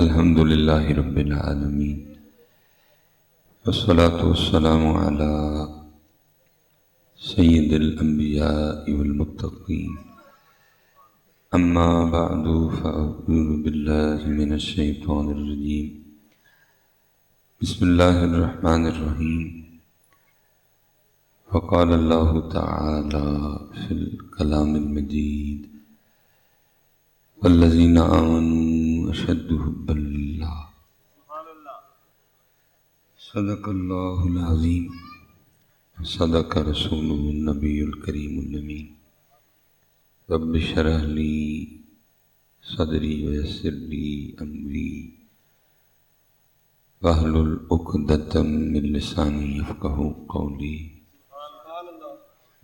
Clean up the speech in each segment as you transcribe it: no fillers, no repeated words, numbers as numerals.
الحمد للہ رب العالمین والصلاة والسلام علی سید الانبیاء والمتقین اما بعد فاعوذ باللہ من الشیطان الرجیم بسم اللہ الرحمن الرحیم وقال اللہ تعالی فی الکلام المجید والذین آمنوا اشد حبا للہ صدق اللہ العظیم صدق رسولہ النبی الکریم الامین رب اشرح لی صدری ویسر لی امری واحلل عقدۃ من لسانی یفقہوا قولی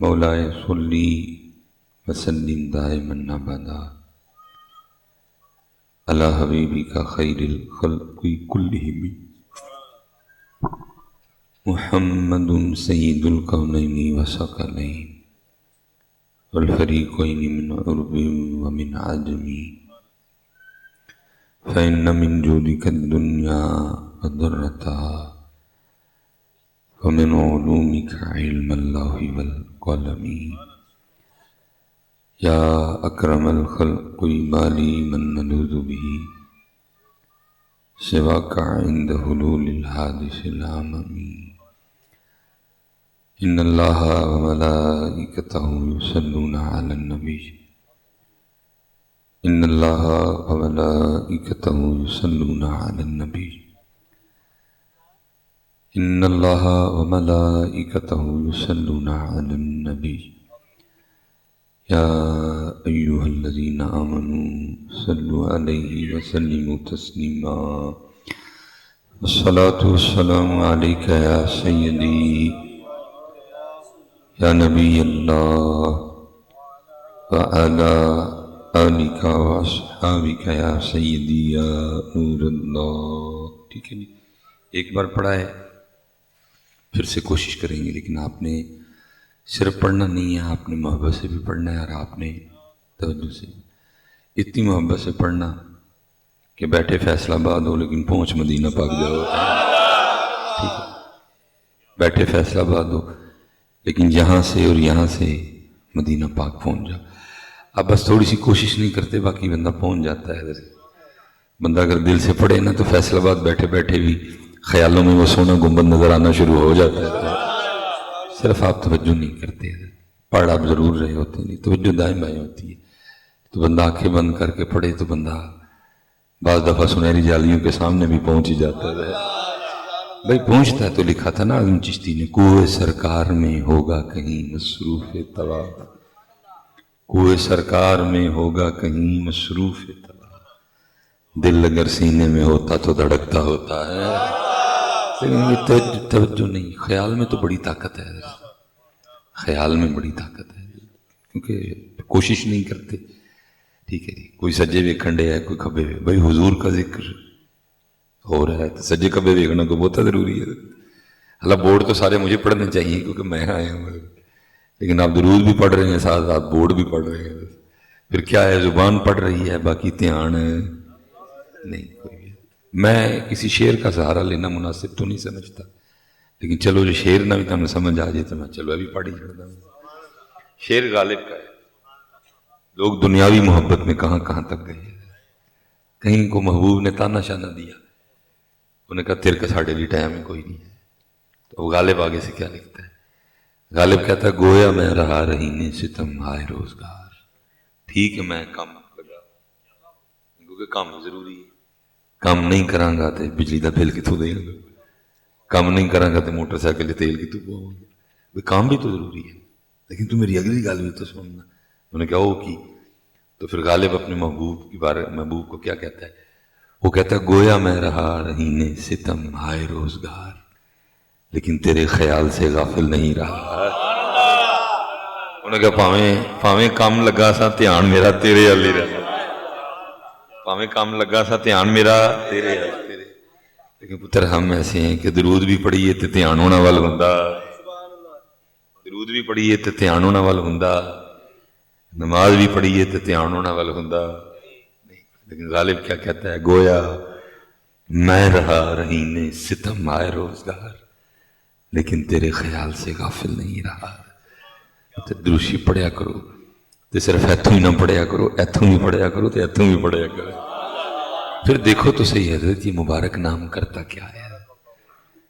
مولاي صلی وسلم دائما ابدا علی حبیبک خیر الخلق کلہم محمد سید الکونین وثقلین والفریقین من عرب ومن عجم فإن من جودک الدنیا وضرتها ومن علومک علم اللہ والقلم یا اکرم الخلق بالی من نلوذ به سواک عند حلول الحادث العمم ان اللہ وملائکتہ یصلون علی النبی ان اللہ وملائکتہ یصلون علی النبی ان اللہ وملائکتہ یصلون علی النبی یا ایہا الذین آمنوا صلوا علیہ وسلموا تسلیما والصلاة والسلام علیک یا سیدی یا نبی اللہ وعلی آلک واصحابک یا سیدی یا نور اللہ۔ ٹھیک ہے جی، ایک بار پڑھا ہے، پھر سے کوشش کریں گے، لیکن آپ نے صرف پڑھنا نہیں ہے، آپ نے محبت سے بھی پڑھنا ہے، اور آپ نے توجہ سے اتنی محبت سے پڑھنا کہ بیٹھے فیصل آباد ہو لیکن پہنچ مدینہ پاک جاؤ۔ ٹھیک ہے، بیٹھے فیصل آباد ہو لیکن یہاں سے اور یہاں سے مدینہ پاک پہنچ جاؤ۔ اب بس تھوڑی سی کوشش نہیں کرتے، باقی بندہ پہنچ جاتا ہے۔ بندہ اگر دل سے پڑھے نا تو فیصل آباد بیٹھے بیٹھے بھی خیالوں میں وہ سونا گنبد نظر آنا شروع ہو جاتا ہے۔ صرف آپ توجہ نہیں کرتے، پڑھ آپ ضرور رہے ہوتے ہیں، توجہ دائیں بائیں ہوتی ہے، تو بندہ آنکھیں بند کر کے پڑھے تو بندہ بعض دفعہ سنہری جالیوں کے سامنے بھی پہنچ ہی جاتا ہے۔ بھائی پہنچتا ہے تو لکھا تھا نا اعظم چشتی نے، کوئے سرکار میں ہوگا کہیں مصروف طواف، کوئے سرکار میں ہوگا کہیں مصروف طواف، دل اگر سینے میں ہوتا تو دھڑکتا ہوتا ہے، لیکن یہ توجہ نہیں۔ خیال میں تو بڑی طاقت ہے، خیال میں بڑی طاقت ہے، کیونکہ کوشش نہیں کرتے۔ ٹھیک ہے جی، کوئی سجے ویکھنڈے ہے، کوئی کھبے، بھائی حضور کا ذکر ہو رہا ہے تو سجے کھبے ویکھنا کو بہت ضروری ہے۔ اللہ بورڈ تو سارے مجھے پڑھنے چاہیے کیونکہ میں آیا ہوں، لیکن آپ درود بھی پڑھ رہے ہیں، ساتھ ساتھ بورڈ بھی پڑھ رہے ہیں، پھر کیا ہے، زبان پڑھ رہی ہے، باقی دھیان نہیں۔ میں کسی شعر کا سہارا لینا مناسب تو نہیں سمجھتا، لیکن چلو جو شعر نہ بھی تمہیں سمجھ آ جائے تو میں چلو ابھی پڑھ ہی چھوڑتا ہوں۔ شعر غالب کا ہے، لوگ دنیاوی محبت میں کہاں کہاں تک گئے، کہیں کو محبوب نے تانا شانہ دیا، انہوں نے کہا تیرے کا ساڑھے بھی ٹائم میں کوئی نہیں ہے، تو وہ غالب آگے سے کیا لکھتا ہے؟ غالب کہتا ہے گویا میں رہا رہینے ستم ہائے روزگار، ٹھیک ہے میں کام لگا کیونکہ کام ضروری ہے، کام نہیں کراں گا تو بجلی کا بل کتوں دیں گا، کام نہیں کراں گا تو موٹر سائیکل تیل کتوں پواؤں گا، کام بھی تو ضروری ہے، لیکن تو میری اگلی گل بھی تو سننا۔ انہوں نے کہا وہ کی، تو پھر غالب اپنے محبوب کے بارے محبوب کو کیا کہتا ہے؟ وہ کہتا ہے گویا میں رہا رہینے ستم ہائے روزگار، لیکن تیرے خیال سے غافل نہیں رہا۔ انہوں نے کہا پاویں کام لگا سا دھیان میرا تیرے والی رہا، پاویں کام لگا سا دھیان میرا تیرے والی، لیکن پتر ہم ایسے ہیں کہ درود بھی پڑھیے تو دھیان ہونا وال ہوندا، درود بھی پڑھیے تو دھیان ہونا وال ہوندا، نماز بھی پڑھیے تو دھیان ہونا وال ہوندا، لیکن غالب کیا کہتا ہے؟ گویا میں رہا رہینے ستم آئے روزگار، لیکن تیرے خیال سے غافل نہیں رہا۔ تے دروشی پڑھیا کرو، تے صرف ایتھوں ہی نہ پڑھیا کرو، ایتھوں بھی پڑھیا کرو تے ایتھوں بھی پڑھیا کرو۔ پھر دیکھو تو صحیح حضرت یہ مبارک نام کرتا کیا ہے؟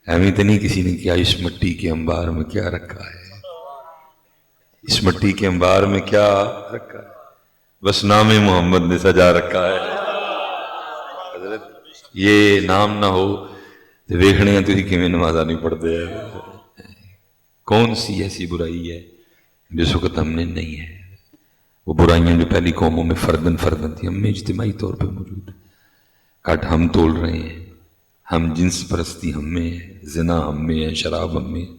ایویں تو نہیں کسی نے کیا اس مٹی کے انبار میں کیا رکھا ہے، اس مٹی کے انبار میں کیا رکھا ہے، بس نام محمد نے سجا رکھا ہے۔ حضرت یہ نام نہ ہو تو ویکھنے تھی کیویں نمازاں نہیں پڑھتے ہیں۔ کون سی ایسی برائی ہے جس وقت ہم نے نہیں ہے؟ وہ برائیاں جو پہلی قوموں میں فردن فردن تھی، ہم میں اجتماعی طور پہ موجود ہے۔ کٹ ہم تول رہے ہیں، ہم جنس پرستی ہم میں ہے، زنا ہم میں ہے، شراب ہم میں ہے،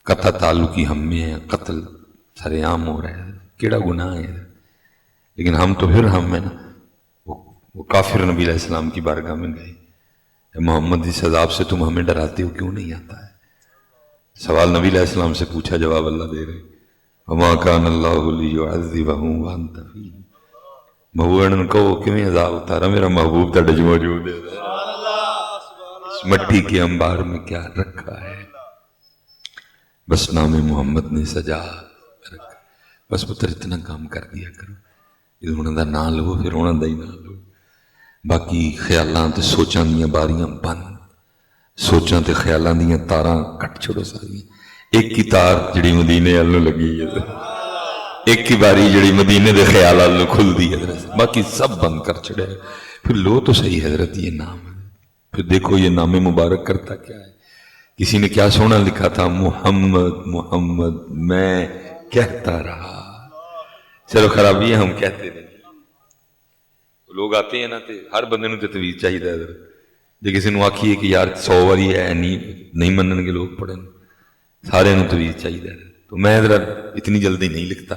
قطع تعلقی ہم میں ہے، قتل سر عام ہو رہا ہے، کیڑا گناہ ہے؟ لیکن ہم تو پھر ہم ہیں نا۔ وہ کافر نبی علیہ السلام کی بارگاہ میں گئے، محمد اس عذاب سے تم ہمیں ڈراتے ہو کیوں نہیں آتا ہے؟ سوال نبی علیہ السلام سے پوچھا، جواب اللہ دے رہے، وما کان اللہ لیعذبہم وانت فیہم۔ محبوب کہو کیوں عذاب اتارا، میرا محبوب تھا ڈج موجود ہے۔ اس مٹی کے انبار میں کیا رکھا ہے؟ بس نام محمد نے سجا رکھا۔ بس پتر اتنا کام کر دیا کرو، یہ انہوں دا نام لو پھر انہوں دا ہی نام لو۔ باقی خیالاں تے سوچاں دیاں باریاں بند، سوچاں تے خیالاں دیاں تاراں کٹ چھوڑو ساری۔ ایک کی تار جڑی مدینے والوں لگی ہے، ایک کی باری جڑی مدینے دے خیال والوں کھل دی حضرت، باقی سب بند کر چھڑے۔ پھر لو تو صحیح حضرت یہ نام ہے، پھر دیکھو یہ نام مبارک کرتا کیا ہے۔ کسی نے کیا سونا لکھا تھا، محمد محمد میں کہتا رہا۔ چلو خرابی ہے ہم کہتے نہیں، لوگ آتے ہیں نا تے ہر بندے نوں تے تویز چاہیے حضرت۔ جے کسی نوں آکھیے کہ یار 100 واری ہے نہیں منن گے لوگ پڑھن، سارے نوں تویز چاہیے۔ تو میں ذرا اتنی جلدی نہیں لکھتا،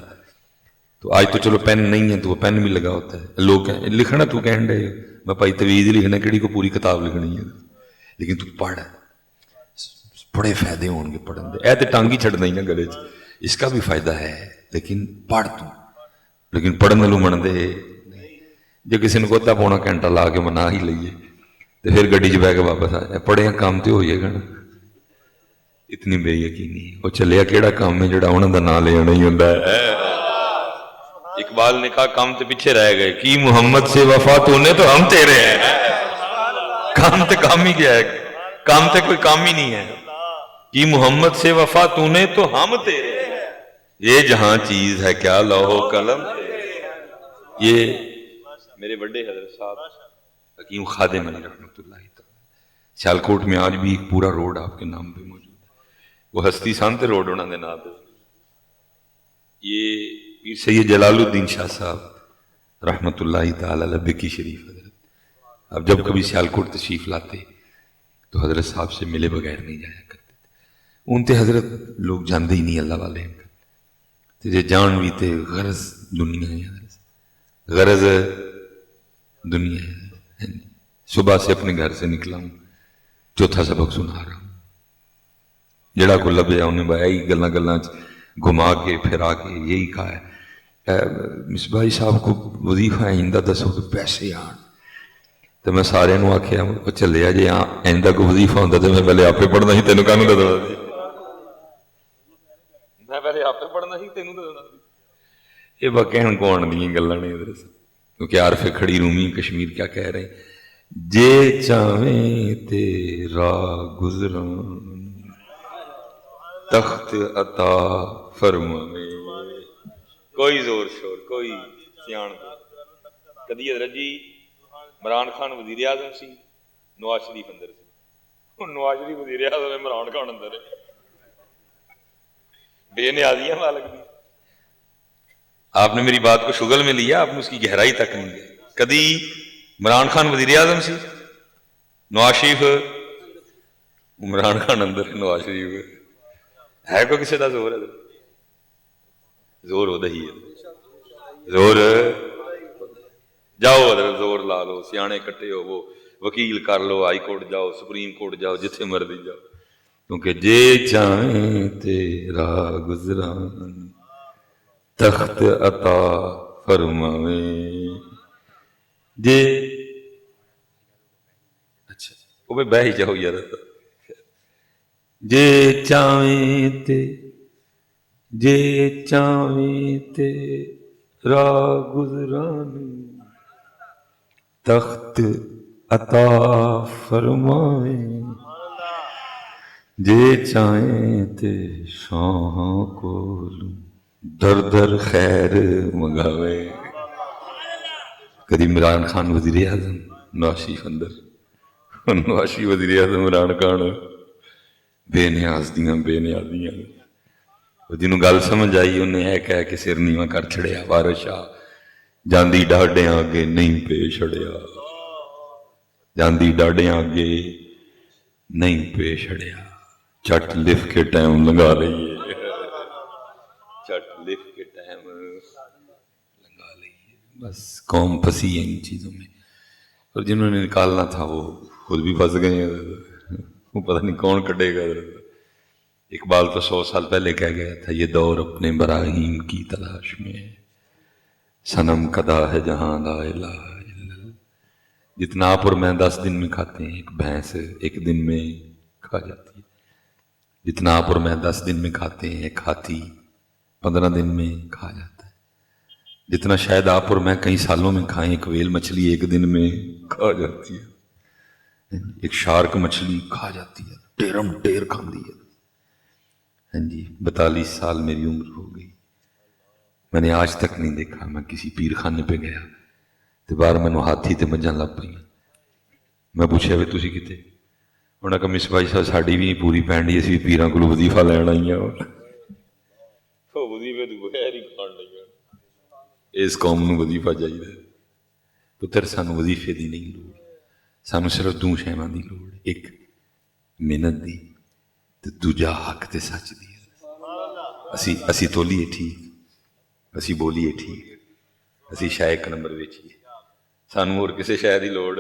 تو آج تو چلو پین نہیں ہے تو وہ پین بھی لگا ہوتا ہے۔ لوگ لکھنا تو کہن دے میں بھائی تویز لکھنا کیڑی کو پوری کتاب لکھنی ہے، لیکن تو پڑھ، بڑے فائدے ہون گے پڑھن دے۔ اے تے ٹانگ ہی چھڑنا ہی نا گلے چ، اس کا بھی فائدہ ہے، لیکن پڑھ تو، لیکن پڑھن والوں من دے۔ جے کسی نے کوتا پونا گھنٹہ لا کے منا ہی لئیے تو پھر گڈی چ بہ کے واپس آ جائے، پڑھے کام تو ہوئیے گا نا۔ اتنی بے یقینی وہ چلیا کیڑا کام ہے جڑا انہوں دا نام لے آنا ہی ہوندا ہے۔ اقبال نے کہا کام تے پیچھے رہ گئے، کی محمد سے وفا تو نے تو ہم تیرے ہیں۔ کام تے کام ہی کیا ہے، کام تے کوئی کام ہی نہیں ہے۔ کی محمد سے وفا تو نے تو ہم تیرے ہیں، یہ جہاں چیز ہے کیا لوح قلم۔ یہ میرے بڑے حضرت صاحب حکیم خادم علی رحمۃ اللہ تعالی، سیالکوٹ میں آج بھی ایک پورا روڈ آپ کے نام پہ موجود ہے، وہ ہستی سانتے روڈ انہوں نے نام پہ۔ یہ پیر سید جلال الدین شاہ صاحب رحمۃ اللہ تعالی علیہ بکی شریف حضرت، اب جب کبھی سیالکوٹ تشریف لاتے تو حضرت صاحب سے ملے بغیر نہیں جایا کرتے تھے۔ ان تے حضرت لوگ جانتے ہی نہیں اللہ والے ہیں، جے جان بھی تے غرض دنیا ہے، غرض دنیا ہے۔ صبح سے اپنے گھر سے نکلا ہوں، چوتھا سبق سنا رہا ہوں، جڑا کو لبیا انہیں بھائی گلاں گلاں گھما کے پھرا کے یہی کہا ہے مصباحی صاحب کو وظیفہ آئندہ دسو کہ پیسے آن۔ تو میں سارے نوں آکھیا وہ چلیا جی آئندہ کو وظیفہ ہوندا تو میں پہلے آپ پڑھنا ہی، تینوں کانوں دسنا سی، میں پہلے آپ پڑھنا ہی تینوں دسنا سی۔ یہ بکہن کون دیاں گلاں نے ادھر، کیونکہ عارف کھڑی رومی کشمیر کیا کہہ رہے ہیں، جے چاہیں تیرا گزران تخت عطا فرمائے۔ کوئی زور شور کوئی سیان کو کدی حضرت جی عمران خان وزیر اعظم سی، نواز شریف اندر سی، نواز شریف وزیر اعظم ہے، عمران خان اندر ہے، بے نیازی ہے مالک دی۔ آپ نے میری بات کو شغل میں لیا، آپ نے اس کی گہرائی تک نہیں گئی۔ کدی عمران خان وزیر اعظم سی، نواز شریف، عمران خان اندر نواز شریف ہے، کوئی کسی کا زور ہے؟ زور ہوتا ہی ہے، زور جاؤ حضرت زور لا لو، سیانے کٹے ہو وہ وکیل کر لو، ہائی کورٹ جاؤ، سپریم کورٹ جاؤ، جتھے مرضی جاؤ، کیونکہ جے چاہیں تیرا گزران تخت عطا فرمائے۔ جے اچھا وہ بھی بہ ہی جاؤ یار جے چاہیں تے راہ گزران تخت عطا فرمائیں جے چاہیں تے شاہاں کو در در خیر منگاوے. کدی عمران خان وزیر اعظم نواشی اندر نواشی وزیر اعظم عمران خان بے نیاز دیاں جنوں گل سمجھ آئی انہیں اے کہہ کے سر نیواں کر چھڑیا وارث شاہ جاندی ڈاڈیاں اگے نہیں پیش اڑیا جاندی ڈاڈیاں اگے نہیں پیش اڑیا چٹ لکھ کے ٹائم لگا رہی ہے چٹ لکھ کے ٹائم لگا رہی ہے. بس قوم پھنسی ہے ان چیزوں میں اور جنہوں نے نکالنا تھا وہ خود بھی پھنس گئے ہیں. وہ پتہ نہیں کون کٹے گا. اقبال تو 100 سال پہلے کہہ گیا تھا یہ دور اپنے براہیم کی تلاش میں صنم کدا ہے جہاں لا الہ الا اللہ. جتنا آپ اور میں 10 دن میں کھاتے ہیں ایک بھینس ایک دن میں کھا جاتی ہے. جتنا آپ اور میں 10 دن میں کھاتے ہیں ایک ہاتھی 15 دن میں کھا جاتا ہے. جتنا شاید آپ اور میں کئی سالوں میں کھائیں ایک ویل مچھلی ایک دن میں کھا جاتی ہے. ایک شارک مچھلی کھا جاتی ہے ٹیرم ٹیر کھاندی ہے. ہاں جی 42 سال میری عمر ہو گئی. میں نے آج تک نہیں دیکھا میں کسی پیر خانے پہ گیا تو باہر مینوں ہاتھی تے مجھاں لب پئی. میں پوچھا بھی تسی کتے انہاں کہ مس بھائی صاحب ساڈی بھی پوری پینڈی اسی پیراں کولوں وظیفہ لین آئی ہیں وظیفے تو بغیر ہی کھان لگا. اس قوم نوں وظیفہ چاہیے پتر سانوں وظیفے دی نہیں لوڑ سانوں صرف 2 شیواں دی لوڑ ایک محنت دی تے دوجا حق تے سچ دی. اسی تولیے ٹھیک اسی بولیے ٹھیک اسی شاہ 1 نمبر ویچیے سانوں ہور کسے شاہ دی لوڑ.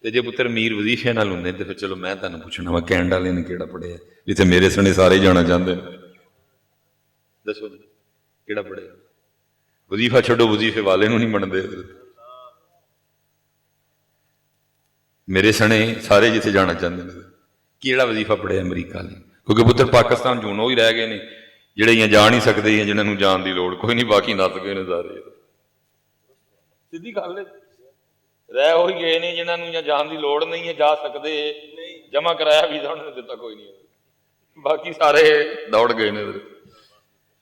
تے جے پتر میر وظیفے نال ہوندے تے پھر چلو میں تانوں پوچھنا وا کینیڈا والے نے کیڑا پڑھیا جتھے میرے سنے سارے جانا چاہتے ہیں. دسو کیڑا پڑھیا وظیفہ چھڈو وظیفے والے نوں نہیں منتے. میرے سنے سارے جتھے جانا چاہتے ہیں کیڑا وظیفہ پڑھیا امریکہ والے کیونکہ پتر پاکستان چون وہی رہ گئے نے جڑے یہ جا نہیں سکتے ہیں جنہوں جان دی لوڑ کوئی نہیں باقی نس گئے نے سارے. سیدھی گل ہے رہ وہی گئے نے جنہوں جان دی لوڑ نہیں ہے جا سکتے جمع کرایا ویزا انہوں نے دتا کوئی نہیں باقی سارے دوڑ گئے نے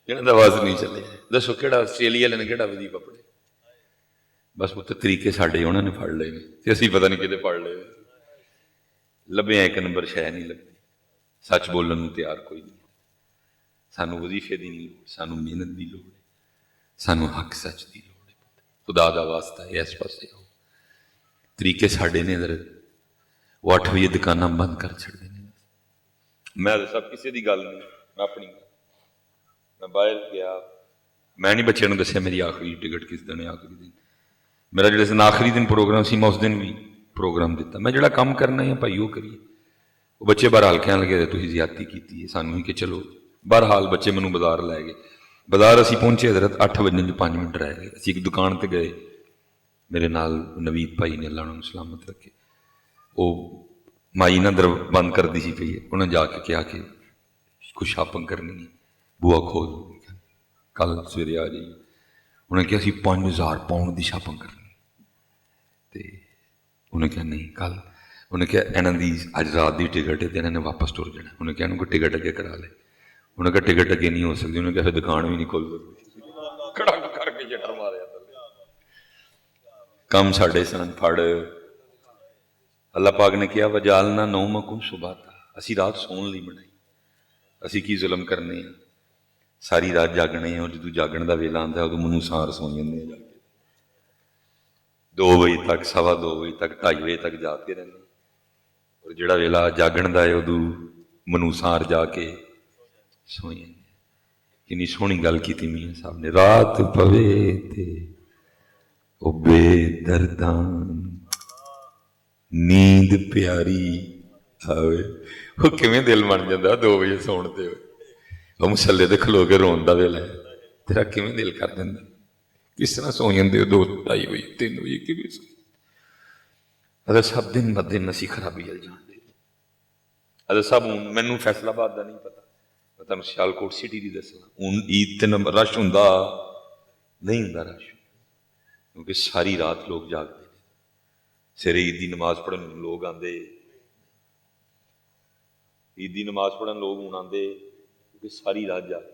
جنہوں کا آواز نہیں چلے. دسو کہڑا آسٹریلیا والے نے کہڑا وظیفہ پڑھے. بس پتر طریقے ساڈے انہوں نے پڑھ لے تے اسی پتہ نہیں کتے پڑھ لے لبے 1 نمبر شہ نہیں لگتی. سچ بولن نوں تیار کوئی نہیں. سانوں وظیفے دی نہیں لوڑ سانوں محنت دی لوڑ ہے سانوں حق سچ دی لوڑ ہے. خدا دا واسطہ ہے اس پاسے آؤ. طریقے ساڈے نے ادھر وہ 8 بجے دکاناں بند کر چھڑتے ہیں. میں سب کسی دی گل نہیں میں اپنی میں باہر گیا میں نہیں بچے دسیا میری آخری ٹکٹ کس دن ہے. آخری دن میرا جس دن آخری دن پروگرام سی میں اس دن بھی پروگرام دیتا. میں جڑا کام کرنا ہے بھائی وہ کریے. وہ بچے بہرحال کہنے لگے تھی زیادتی کی ہے سانوں ہی کہ چلو بہرحال بچے مینوں بازار لے گئے. بازار اسی پہنچے حضرت 8 بجے 5 منٹ رہ گئے. اسی ایک دکان تے گئے میرے نال نوید بھائی نے اللہ انہوں سلامت رکھے وہ مائی نہ در بند کر دی سی پی ہے. انہیں جا کے کہا کہ کچھ شاپنگ کرنی ہے بوا کھول کل سویرے آ جائیے. انہیں کہا اسی 5000 پاؤنڈ کی شاپنگ کرنی تے انہیں کہا نہیں کل. انہیں کہا انہوں دی اج رات کی ٹکٹ ہے تو انہوں نے واپس ٹر جانا. انہیں کہا انہوں کو ٹکٹ اگے کرا لے. انہیں کہا ٹکٹ اگے نہیں ہو سکتی. انہیں کہا پھر دکان بھی نہیں کھول سکتی. کھڑا کر کے چٹر ماریا کم ساڈے سن پھڑ. اللہ پاک نے کیا وجالنا نومکم سباتا اسی رات سون لی بنائی. اسی کی ظلم کرنے ہیں ساری رات جاگنے ہیں اور جدو جاگن کا ویلا آتا ہے ادو منہ سار سو جاتے ہیں. 2 بجے تک 2:15 بجے تک 2:30 بجے تک جاگتے رہتے اور جڑا ویلا جاگن کا ہے ادو منہ سار جا کے سو جاتے. کنی سونی گل کی میاں صاحب نے رات پوے تے او بے دردان نیند پیاری آوے. وہ کیویں دل بن جاتا 2 بجے سون تے وہ مسلے تے کھلو کے رون دا ویلا ہے تیرا کیویں دل کر دیندا کس طرح سو جاندے 2 2:30 بجے 3 بجے کیویں سو. حضرت صاحب دن ب دن اسی خرابی جل جانے. حضرت صاحب ہوں مینوں فیصل آباد کا نہیں پتا, میں تمہیں سیالکوٹ سٹی کی دسنا. ہوں عید تے رش ہوں نہیں ہوں رش, کیونکہ ساری رات لوگ جاگتے ہیں. سویرے عید کی نماز پڑھن لوگ آتے, عید کی نماز پڑھن لوگ ہوں آتے کیونکہ ساری رات جاگتے.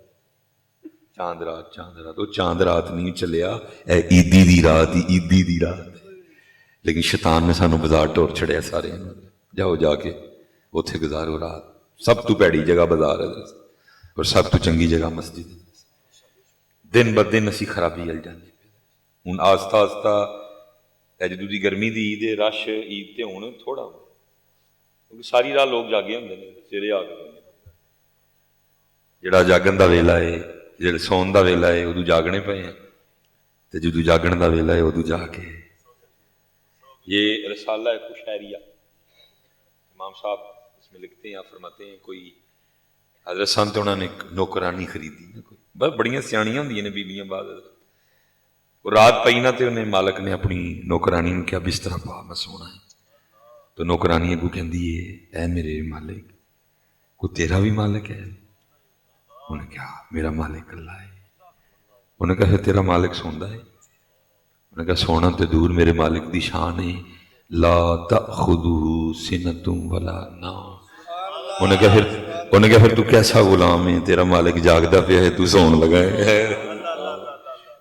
چاند رات چاند رات, وہ چاند رات نہیں چلیا, اے عیدی دی رات, عیدی دی رات. لیکن شیطان نے سانو بازار ٹور چھڑیا سارے, جاؤ جا کے اتنے گزارو رات. سب تو پیڑی جگہ بازار ہے اور سب تو چنگی جگہ مسجد. دن ب دن اسی خرابی جل جانے. ہوں آہستہ آہستہ جدو دی گرمی دی عید رش عید تے ہوں تھوڑا, کیونکہ ساری رات لوگ جاگے ہوندے نے. سویرے آ کے جڑا جاگن دا ویلا ہے, جڑا سون دا ویلا ہے, ادو جاگنے پے ہیں. تے جدو جاگن دا ویلا ہے ادو جا کے. یہ رسالہ ہے کشہریہ, امام صاحب اس میں لکھتے ہیں, فرماتے ہیں کوئی حضرت سنت انہوں نے نوکرانی خریدی, بس بڑیاں سیاحیاں ہوندیاں نے بیبیاں بعد. وہ رات پئی نہ تے انہیں مالک نے اپنی نوکرانی نے کیا بستر پا میں سونا ہے. تو نوکرانی اگو کہندی ہے اے میرے مالک کوئی تیرا بھی مالک ہے؟ انہیں کہا میرا مالک اللہ ہے. انہیں کہا تیرا مالک سوندا ہے؟ انہیں کہا سونا تے دور, میرے مالک دی شان ہے لا تأخذہ سنۃ ولا نوم. انہیں کہا پھر تو کیسا غلام ہے, تیرا مالک جاگدا پیا ہے تو سون لگا ہے.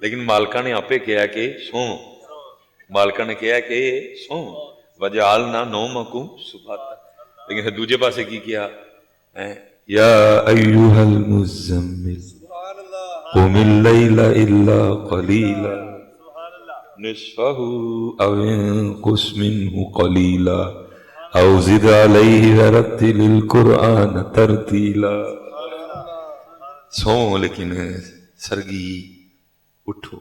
لیکن مالکہ نے آپے کہا کہ سو, مالکہ نے کہا کہ سو وجعلنا نومکم سباتا. لیکن پھر دوجے پاسے کی کیا, یا ایھا المزمل قم اللیل الا قلیلا نصفہ او انقص منہ قلیلا او زد علیہ ورتل القرآن ترتیلا. سو لیکن سرگی اٹھو.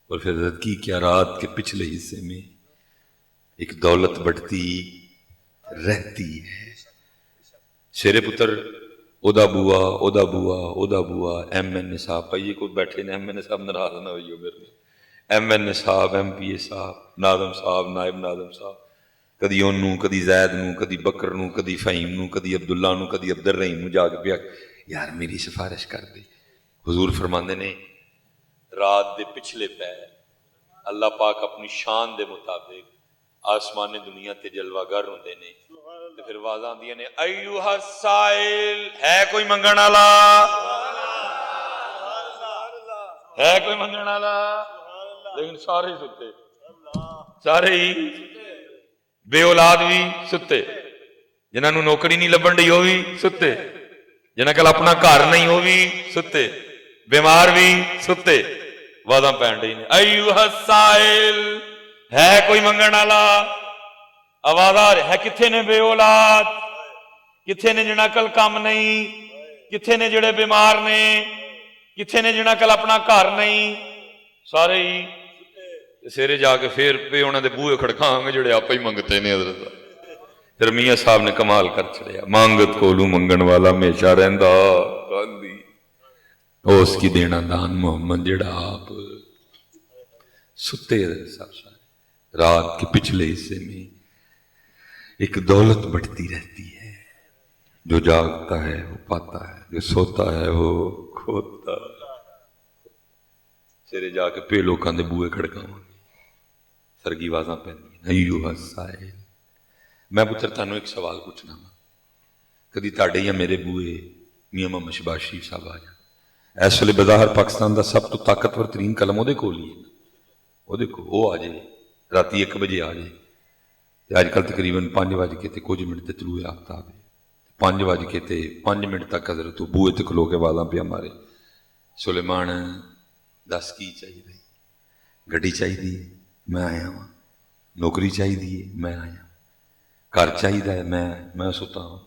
اور پھر کی کیا رات کے پچھلے حصے میں ایک دولت بڑھتی رہتی ہے. شیر پتر ادا بوا ادا بوا ادا بوا ایم این اے صاحب پائیے کو بیٹھے نے, ایم این اے صاحب ناراض نہ ہوئیو میرے, ایم این اے صاحب, ایم پی اے صاحب, ناظم صاحب, نائب ناظم صاحب, کدی اونوں کدی زید نوں کدی بکر نوں کدی فہیم نوں کدی عبداللہ نوں کدی عبد الرحیم نوں جا کے پیا یار میری سفارش کر دے. حضور فرماندے نے رات دے پچھلے پیر اللہ پاک اپنی شان دے مطابق آسمان دنیا تے جلوہ گر ہوندے نے. تے پھر آوازاں آندیاں نے ایھا السائل, ہے کوئی منگن والا, ہے کوئی منگن والا. لیکن سارے ہی ستے, سارے ہی بے اولاد بھی ستے, جنہاں نوں نوکری نہیں لبن ڈی وہ بھی ستے, جنہاں کل اپنا گھر نہیں وہ بھی ستے, بیمار بھی ستے. وعدہ پہن ڈی نے ایھا السائل, ہے کوئی منگن والا. آواز آ رہی ہے کتھے نے بے اولاد, کتھے نے جنہاں کل کام نہیں, کتھے نے جڑے بیمار نے, کتھے نے جنہاں کل اپنا گھر نہیں. سارے ہی سیرے جا کے پھر پہ انہوں نے بوئے کھڑکاں گے جڑے آپ ہی منگتے نے. حضرت پھر میاں صاحب نے کمال کر چھڑیا, مانگت کولو منگن والا ہمیشہ رہندا گاندھی, اس کی دینا دان محمد جڑا آپ ستے. صاحب رات کے پچھلے حصے میں ایک دولت بڑھتی رہتی ہے, جو جاگتا ہے وہ پاتا ہے, جو سوتا ہے وہ کھوتا. سیرے جا کے پہ لوکاں دے بوئے کھڑکاواں گے, سرگی آوازاں پہندیاں ایھا السائل. میں پتر تانوں ایک سوال پوچھنا وا, کدی تاڑے یا میرے بوئے میاں محمد شہباز شریف صاحب آ جان. اس ویلے بظاہر پاکستان دا سب تو طاقتور ترین قلم وہ کول ہی ہے, وہ دیکھو وہ آ جائے راتی 1 بجے آ جائے. اج کل تقریباً 5:05 تے طلوع آفتاب ہے, 5:05 تک حضرت بوئے تے کھلو کے آوازاں پیا مارے, سلیمان دس کی چاہیے, گڈی چاہیے میں آیا ہاں, نوکری چاہیے میں آیا, گھر چاہیے میں ستا ہوں.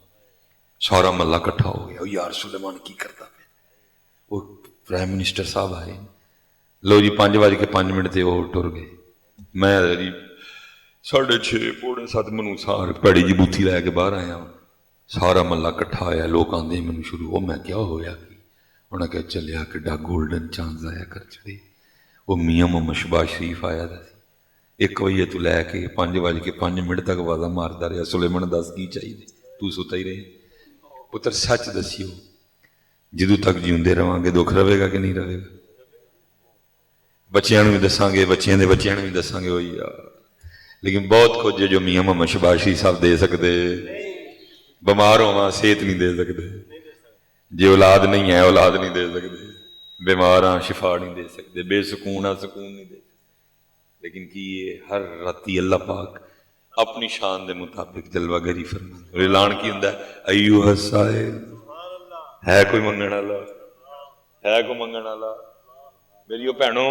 سارا محلہ کٹھا ہو گیا, یار سلیمان کی کرتا پہ, وہ پرائم منسٹر صاحب آئے, لو جی 5:05 تے وہ ٹر گئے. میں 6:30 منو سار پیڑی جی بوتھی لے کے باہر آیا, سارا محلہ کٹھا ہوا, لوگ آتے مینوں شروع, وہ میں کیا ہویا کی, انہیں کہا چلیا کڈا گولڈن چانس آیا کر چڑے. وہ میاں محمد شہباز شریف آیا تھا, 1 ਵਜੇ ਤੋਂ ਲੈ ਕੇ 5:05 ਤੱਕ ਆਵਾਜ਼ਾਂ ਮਾਰਦਾ ਰਿਹਾ, ਸੁਲੇਮਨ ਦੱਸ ਕੀ ਚਾਹੀਦੇ, ਤੂੰ ਸੁੱਤਾ ਹੀ ਰਹੇ। ਪੁੱਤਰ ਸੱਚ ਦੱਸਿਓ, ਜਦੋਂ ਤੱਕ ਜਿਉਂਦੇ ਰਵਾਂਗੇ ਦੁੱਖ ਰਵੇਗਾ ਕਿ ਨਹੀਂ ਰਵੇਗਾ? ਬੱਚਿਆਂ ਨੂੰ ਵੀ ਦੱਸਾਂਗੇ, ਬੱਚਿਆਂ ਦੇ ਬੱਚਿਆਂ ਨੂੰ ਵੀ ਦੱਸਾਂਗੇ। ਉਹੀ ਯਾਰ, ਲੇਕਿਨ ਬਹੁਤ ਕੁਝ ਜੋ ਮੀਆਂ ਮੁਹੰਮਦ ਸ਼ਬਾਸ਼ੀ ਸਾਹਿਬ ਦੇ ਸਕਦੇ। ਬਿਮਾਰ ਹੋਵਾਂ ਸਿਹਤ ਨਹੀਂ ਦੇ ਸਕਦੇ, ਜੇ ਔਲਾਦ ਨਹੀਂ ਹੈ ਔਲਾਦ ਨਹੀਂ ਦੇ ਸਕਦੇ, ਬਿਮਾਰ ਹਾਂ ਸ਼ਿਫਾ ਨਹੀਂ ਦੇ ਸਕਦੇ, ਬੇਸਕੂਨ ਹਾਂ ਸਕੂਨ ਨਹੀਂ ਦੇ ਸਕਦੇ। ਲੇਕਿਨ ਕੀ ਇਹ ਹਰ ਰਾਤੀ ਅੱਲਾਹ ਪਾਕ ਆਪਣੀ ਸ਼ਾਨ ਦੇ ਮੁਤਾਬਿਕ ਜਲਵਾਗਰੀ ਫਰਮਾਉਂਦਾ। ਐਲਾਨ ਕੀ ਹੁੰਦਾ? ਅਯੂਹਾ ਸਾਇਲ, ਹੈ ਕੋਈ ਮੰਗਣ ਵਾਲਾ? ਹੈ ਕੋਈ ਮੰਗਣ ਵਾਲਾ? ਮੇਰੀ ਉਹ ਭੈਣੋ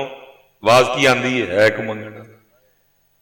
ਆਵਾਜ਼ ਕੀ ਆਂਦੀ ਹੈ ਕੋਈ ਮੰਗਣ ਵਾਲਾ?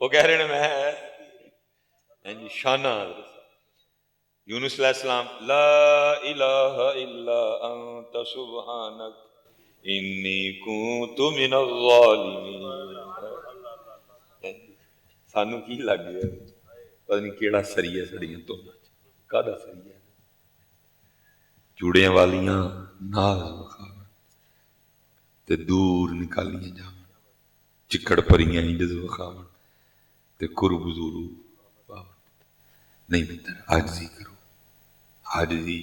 وہ کہہ رہے ہیں میں شانہ یونس علیہ السلام لا الہ الا انت سبحانک انی کنت من الظالمین. سانو کی لگ گیا پتہ نہیں کیڑا سری ہے سڑیاں تو کاہدا سری ہے چوڑیاں والیاں ناز وکھاون تے دور نکالیاں جاون چکڑ پریاں انجز وکھاون تے قرب زورو پاون. نہیں پتر عاجزی کرو عاجزی.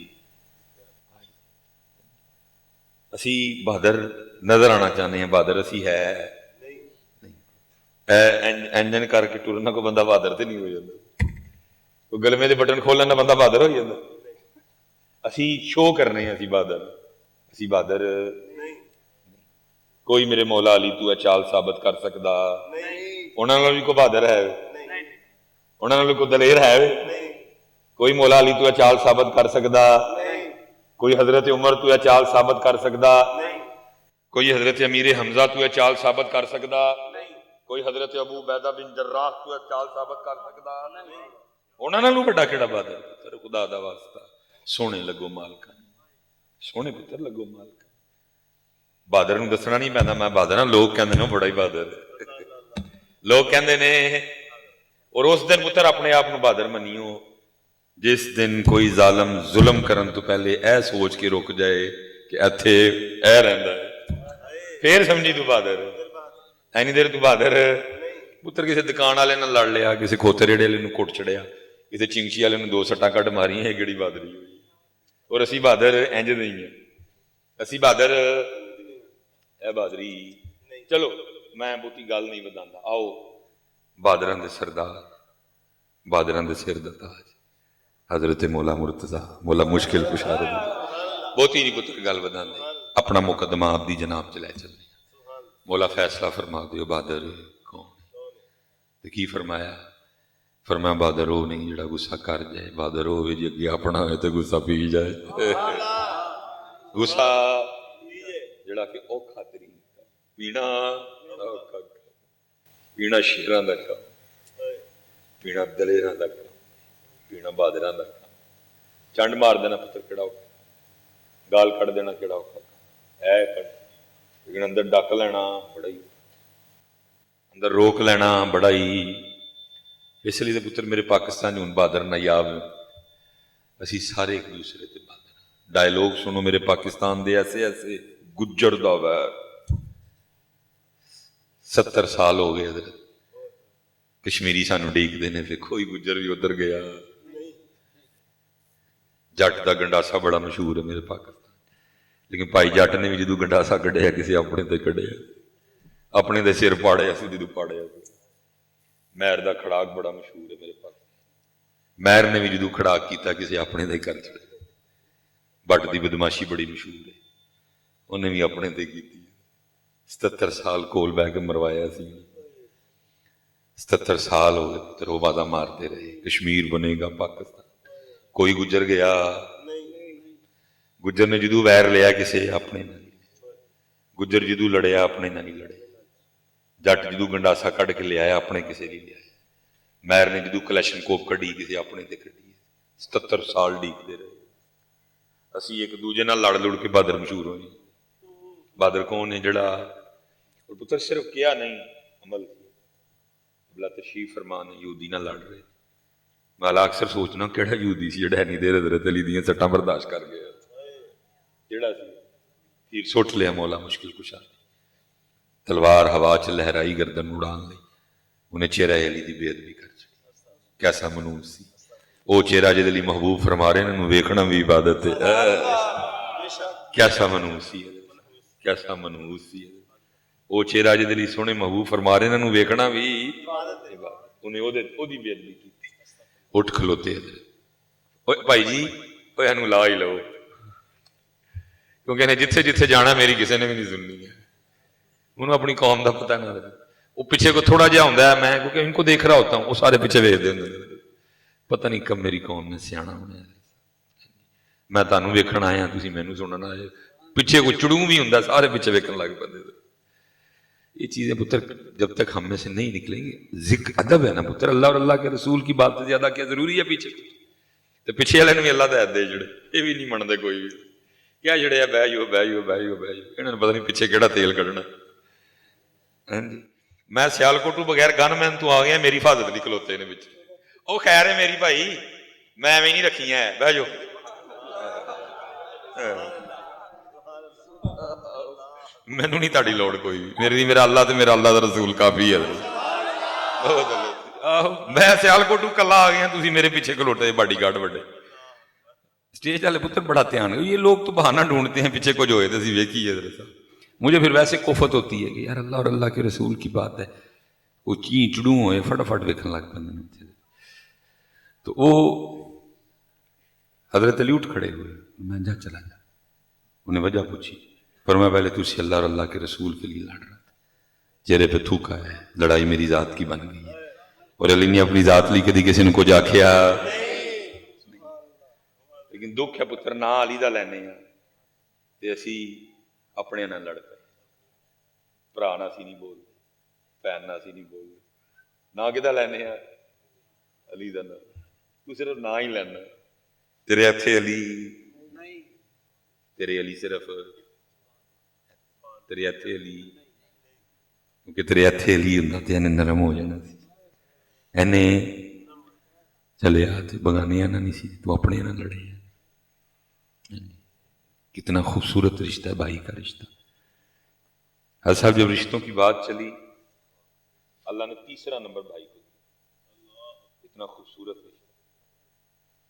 اسی بہادر نظر آنا چاہتے ہیں بہادر اسی ہے انجن کر کے ٹرنا کو بندہ بہادر تو نہیں ہو جاتا کوئی گلمے دے بٹن کھولنا بندہ بہادر ہو جاتا. اسی شو کرنے ہیں اسی بہادر کوئی میرے مولا علی تو ہے چال ثابت کر سکتا انہوں نے بھی کوئی بہادر ہے انہوں نے کوئی دلیر ہے کوئی مولا علی تو ہے چال ثابت کر سکتا کوئی حضرت عمر تو ہے چال ثابت کر سکتا کوئی حضرت امیر حمزہ تو ہے چال ثابت کر سکتا کوئی حضرت ابو عبیدہ بن جراح تو ہے چال ثابت کر سکتا انہوں نے بڑا کیڑا بہادر پتر خدا دا واسطہ سونے لگو مالکا سونے پتر لگو مالکا. بہادر نو دسنا نہیں پہنتا میں بہادر ہاں لوگ کہندے نے بڑا ہی بہادر لوگ کہندے نے. اور اس دن پتر اپنے آپ کو بہادر منیو جس دن کوئی ظالم ظلم کرن تو پہلے اے سوچ کے رک جائے کہ ایتھے اے رہندا ہے پھر سمجھی تو بہادر اینی دیر تو بہادر پتر کسی دکان والے نال لڑ لیا کسی کھوتے ریڑے والے نوں کٹ چڑیا کسی چنگشی والے نوں 2 سٹاں کڈ ماریاں یہ کیڑی بہادری ہوئی. اور اسی بہادر انج نہیں ہے اسی بہادر اے بہادری. چلو میں بہتی گل نہیں بداندا آؤ بہادراں دے سردار بہادراں دے سر دا تاج حضرت مولا مرتضیٰ مولا مشکل کشا بہتی نہیں پتر گل بداندے اپنا مقدمہ آپ دی جناب چ لے چلنے مولا فیصلہ فرما دیو بہادر کون ہے کی فرمایا بہادر وہ نہیں جڑا غصہ کر جائے بہادر وہ جی اگے اپنا ہوئے تو غصہ پی جائے غصہ جڑا کہ اوکھا ترین پینا شیراں دا کام پینا دلیراں دا کام پینا بہادراں دا کام. چنڈ مار دینا پتر کیڑا اوکھا گال کٹ دینا کیڑا اوکھا اے کٹ لیکن اندر ڈک لینا بڑا ہی اندر روک لینا بڑا ہی. اس لیے پتر میرے پاکستان ہوں بہادر نایاب اسی سارے ایک دوسرے تے بہادر. ڈائلوگ سنو میرے پاکستان دے ایسے ایسے گجر دا ویر 70 سال ہو گئے حضرت کشمیری سانو ڈیک دینے پہ کوئی گجر بھی ادھر گیا. جٹ دا گنڈاسا بڑا مشہور ہے میرے پاکستان لیکن بھائی جٹ نے بھی جدو گنڈاسا کڈیا کسی اپنے تے کڈیا اپنے دے سر پاڑیا سی جدو پاڑیا. مہر دا کھڑاک بڑا مشہور ہے میرے پاکستان مہر نے بھی جدو کھڑاک کیتا کسی اپنے دے کر چڑے. بٹ دی بدماشی بڑی مشہور ہے انہیں بھی اپنے تے کیتی 77 سال کول بہ کے مروایا سی 77 سال ہو گئے پتر وہ وعدہ مارتے رہے کشمیر بنے گا پاکستان. کوئی گجر گیا گجر نے جدو ویر لیا کسے اپنے نہ گجر جدو لڑیا اپنے نہ نہیں لڑے. جٹ جدو گنڈاسا کڈ کے لیا اپنے کسے نہیں لیا. مہر نے جدو کلیشن کوپ کڈی کسے اپنے تے کڈی 77 سال ڈیکتے رہے. اسی ایک دوجے نال لڑ لڑ کے بہادر مشہور ہوئے. بہادر کون ہے جڑا اور پتر صرف کیا نہیں عمل بلا تشریف فرمان یہودی نہ لڑ رہے. میں اکثر سوچنا کہڑا یہودی سی جڑا نہیں دیر حضرت علی دیاں سٹاں برداشت کر گیا جڑا سی پھر سٹ لیا مولا مشکل کشا تلوار ہوا چ لہرائی گردن اڑان لئی انہیں چہرہ علی دی بے ادبی کر چڑی. کیسا منون سی وہ چہرہ جے علی محبوب فرما رہے انہوں ویکھنا بھی عبادت ہے. کیسا منون سی کیسا منون سی وہ چہرہ جے علی سونے محبوب فرما رہے انہوں ویکھنا بھی انہیں او دی بے ادبی کی. اٹھ کھلوتے حضرت بھائی جی وہ لا ہی لو کیونکہ انہیں جتھے جتھے جانا میری کسی نے بھی نہیں سننی ہے. انہوں اپنی قوم کا پتہ نہ رہا وہ پیچھے کو تھوڑا جہا ہوتا ہے میں کیونکہ ان کو دیکھ رہا ہوتا ہوں وہ سارے پیچھے ویکھتے ہوں پتہ نہیں کب میری قوم نے سیاح ہونا ہے. میں تمہیں ویکھن آیا تھی مینوں سننا آئے پیچھے کوئی چڑوں بھی ہوں سارے پیچھے ویکھن لگ پہ. یہ چیزیں پتر جب تک ہم میں سے نہیں نکلیں گی، ذکر ادب ہے نا پتر، اللہ اور اللہ کے رسول کی بات سے زیادہ کیا ضروری ہے پیچھے؟ تو پیچھے والے بھی اللہ دے دے جڑے، یہ بھی نہیں منتے کوئی بھی، کیا جڑے آ بہ جاؤ بہ جاؤ بہ جاؤ بہ جاؤ، انہوں نے پتہ نہیں پیچھے کہڑا تیل کھڑنا۔ ہاں جی، میں سیالکوٹ بغیر گن مین تو آ گیا، میری حفاظت نہیں کھلوتے نے بچ، وہ خیر ہے میری بھائی، میں ایویں نہیں رکھی ہے، بہ جاؤ۔ مینوں نہیں تاری لوڑ کوئی بھی، میرا اللہ تے میرا اللہ دا رسول کافی ہے۔ میں سیالکوٹ کلا آ گیا، تھی میرے پیچھے کھلوٹے باڈی گارڈ بڑے۔ اسٹیج والے پتر بڑا دھیان، یہ لوگ تو بہانہ ڈھونڈتے ہیں پیچھے کچھ ہوئے تو اسی ویکھیے۔ مجھے پھر ویسے کوفت ہوتی ہے کہ یار اللہ اور اللہ کے رسول کی بات ہے، وہ چیٹڑوں ہوئے فٹافٹ ویکھن لگ پہ، تو وہ حضرت علی اٹھ کھڑے ہوئے، میں جا چلا جا، انہیں وجہ پوچھی، پر میں پہلے تجھ سے اللہ اور اللہ کے رسول کے لیے لڑ رہا تھا، چہرے پہ تھوکا ہے، لڑائی میری ذات کی بن گئی ہے، اور علی نے اپنی ذات لی کدی کسی نے کچھ آکھیا، لیکن دکھ ہے پتر نہ علی دا لینے ہیں تے اسی اپنے نہ لڑ پے، بھرا نہ سی نہیں بولتے، بھین نہ سی نہیں بولتے، نہ کدا لینے ہیں علی دا، نہ تو صرف نہ ہی لینا، تیرے ہتھے علی، تیرے علی صرف تیرے ہتھے علی، کیونکہ تیرے ہتھے علی ہوندا تے اینے نرم ہو جانا سی، اینے چلے آ تے بگانیاں نہ نہیں سی، تو اپنے نہ لڑے۔ کتنا خوبصورت رشتہ ہے بھائی کا رشتہ۔ حضرت صاحب جب رشتوں کی بات چلی، اللہ نے تیسرا نمبر بھائی کو دیا، اتنا خوبصورت رشتہ۔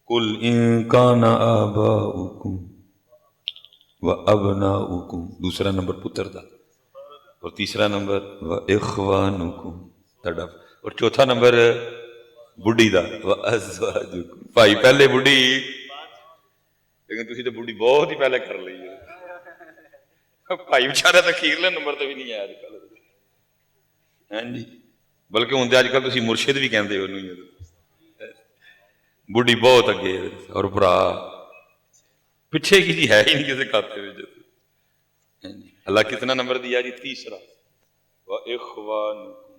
قُلْ إِن كَانَ آبَاؤُكُمْ وَأَبْنَاؤُكُمْ، دوسرا نمبر پتر دا، اور تیسرا نمبر وَإِخْوَانُكُمْ تڑا، اور چوتھا نمبر بڈھی دا وَأَزْوَاجُكُمْ، بھائی پہلے بڈھی، لیکن تسی تو بڈھی بہت ہی پہلے کر لی ہے، بھائی بچارے تو اخیرلے نمبر تے بھی نہیں آیا اج کل، ہاں جی، بلکہ ہوں تے اج کل تسی مرشد بھی کہندے ہو، بڈھی بہت اگے، اور برا پیچھے کی جی ہے ہی نہیں کسی کھاتے میں۔ اللہ کتنا نمبر دیا جی؟ تیسرا، وَإِخْوَانُكُمْ۔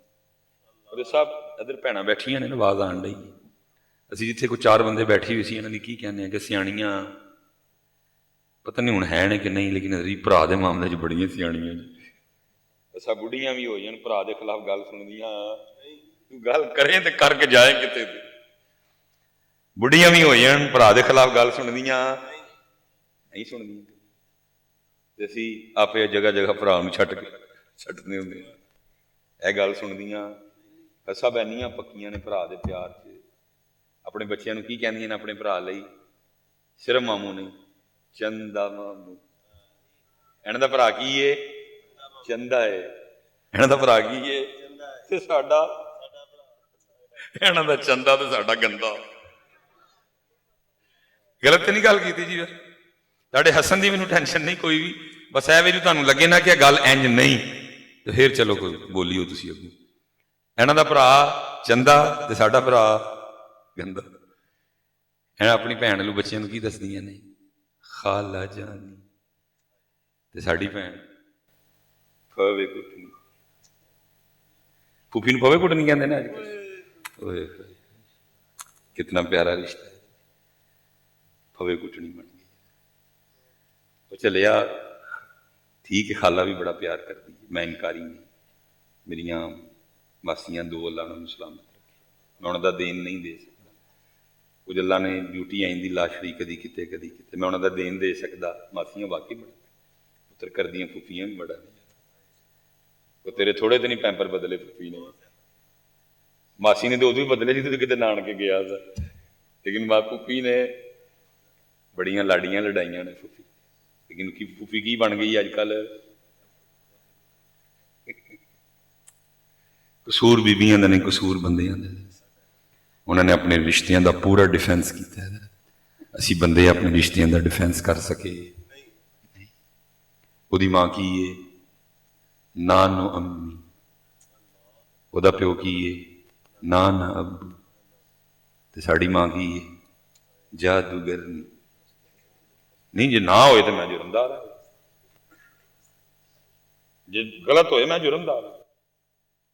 اور صاحب ادھر بھیناں بیٹھیاں نے، آواز آن ڈئی، اسی جتھے کوئی چار بندے بیٹھی ہوئی سی، انہوں نے کی کہنے ہیں کہ سیاڑیاں پتہ نہیں ہوں ہے نے کہ نہیں، لیکن بھرا دے معاملے چ بڑیاں سیاڑیاں جی، اچھا بڑھیاں بھی ہوئی ہیں بھرا دے خلاف گل سندیاں، گل کریں تے کر کے جائیں کتے تے، بڑھیاں بھی ہوئی ہیں بھرا دے خلاف گل سندیاں نہیں سندیاں، اسی آپ جگہ جگہ بھرا نوں چھٹ کے چھٹنے ہوندے ہیں، اے گل سندیاں سب اینیاں پکیاں نے بھرا دے پیار چ، اپنے بچیاں نوں کی کہندیاں نے اپنے بھرا لئی؟ صرف ماموں نہیں، چندا ماموں، انہاں دا بھرا کی ہے؟ چندا ہے، انہاں دا بھرا کی ہے؟ تے ساڈا، انہاں دا چندا تے ساڈا گندا۔ غلط تے نہیں گل کیتی جی؟ تہاڈے ہسن دی مینوں ٹینشن نہیں کوئی بھی، بس اے وی جو تانوں لگے نا کہ گل انج نہیں، تے پھر چلو کوئی بولیو تسی اگوں، انہاں دا بھرا چندا تے ساڈا بھرا گندا۔ انہاں اپنی بھین نوں بچیاں نوں کی دسدیاں نے؟ خالہ جانی، تے ساڈی بھین پھوے کٹنی، پھوپھی نوں پھوے کٹنی کہندے نے اج کل، کتنا پیارا رشتہ ہے، پھوے کٹنی بن گئی۔ وہ چلیا ٹھیک ہے، خالہ بھی بڑا پیار کرتی ہے، میں انکاری نہیں، میریاں ماسیاں دو اللہ انہوں نے سلامت رکھے، میں انہوں دا دین نہیں دے سکتا، کچھ اللہ نے ڈیوٹی آئندی لاشڑی کدی کتے کدی کتے، میں انہوں دا دین دے سکتا، ماسیاں واقعی بڑا پتر کر دیاں پھوپھیاں بھی بڑا نہیں، وہ تیرے تھوڑے تو نہیں پیمپر بدلے پھوپھی نے، ماسی نے تو ادو بھی بدلے جی تو کتے نانکے گیا تھا، لیکن ماں پھوپھی نے بڑیاں لاڑیاں لڑائیاں نے پھوپھی، لیکن پھوپھی کی بن گئی اج کل؟ قصور بیبیاں دا نہیں، قصور بندیاں دا، انہوں نے اپنے رشتیاں دا پورا ڈیفینس کیتا ہے، اسی بندے اپنے رشتیاں دا ڈیفینس کر سکے؟ وہ دی ماں کی ہے نانو امی، وہ دا پیو کی ہے نانا ابو، تے ساڑی ماں کی ہے جادوگرنی، نہیں جی نہ ہوئے تو میں جرمدار ہوں، جی غلط ہوئے میں جرمدار ہوں،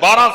12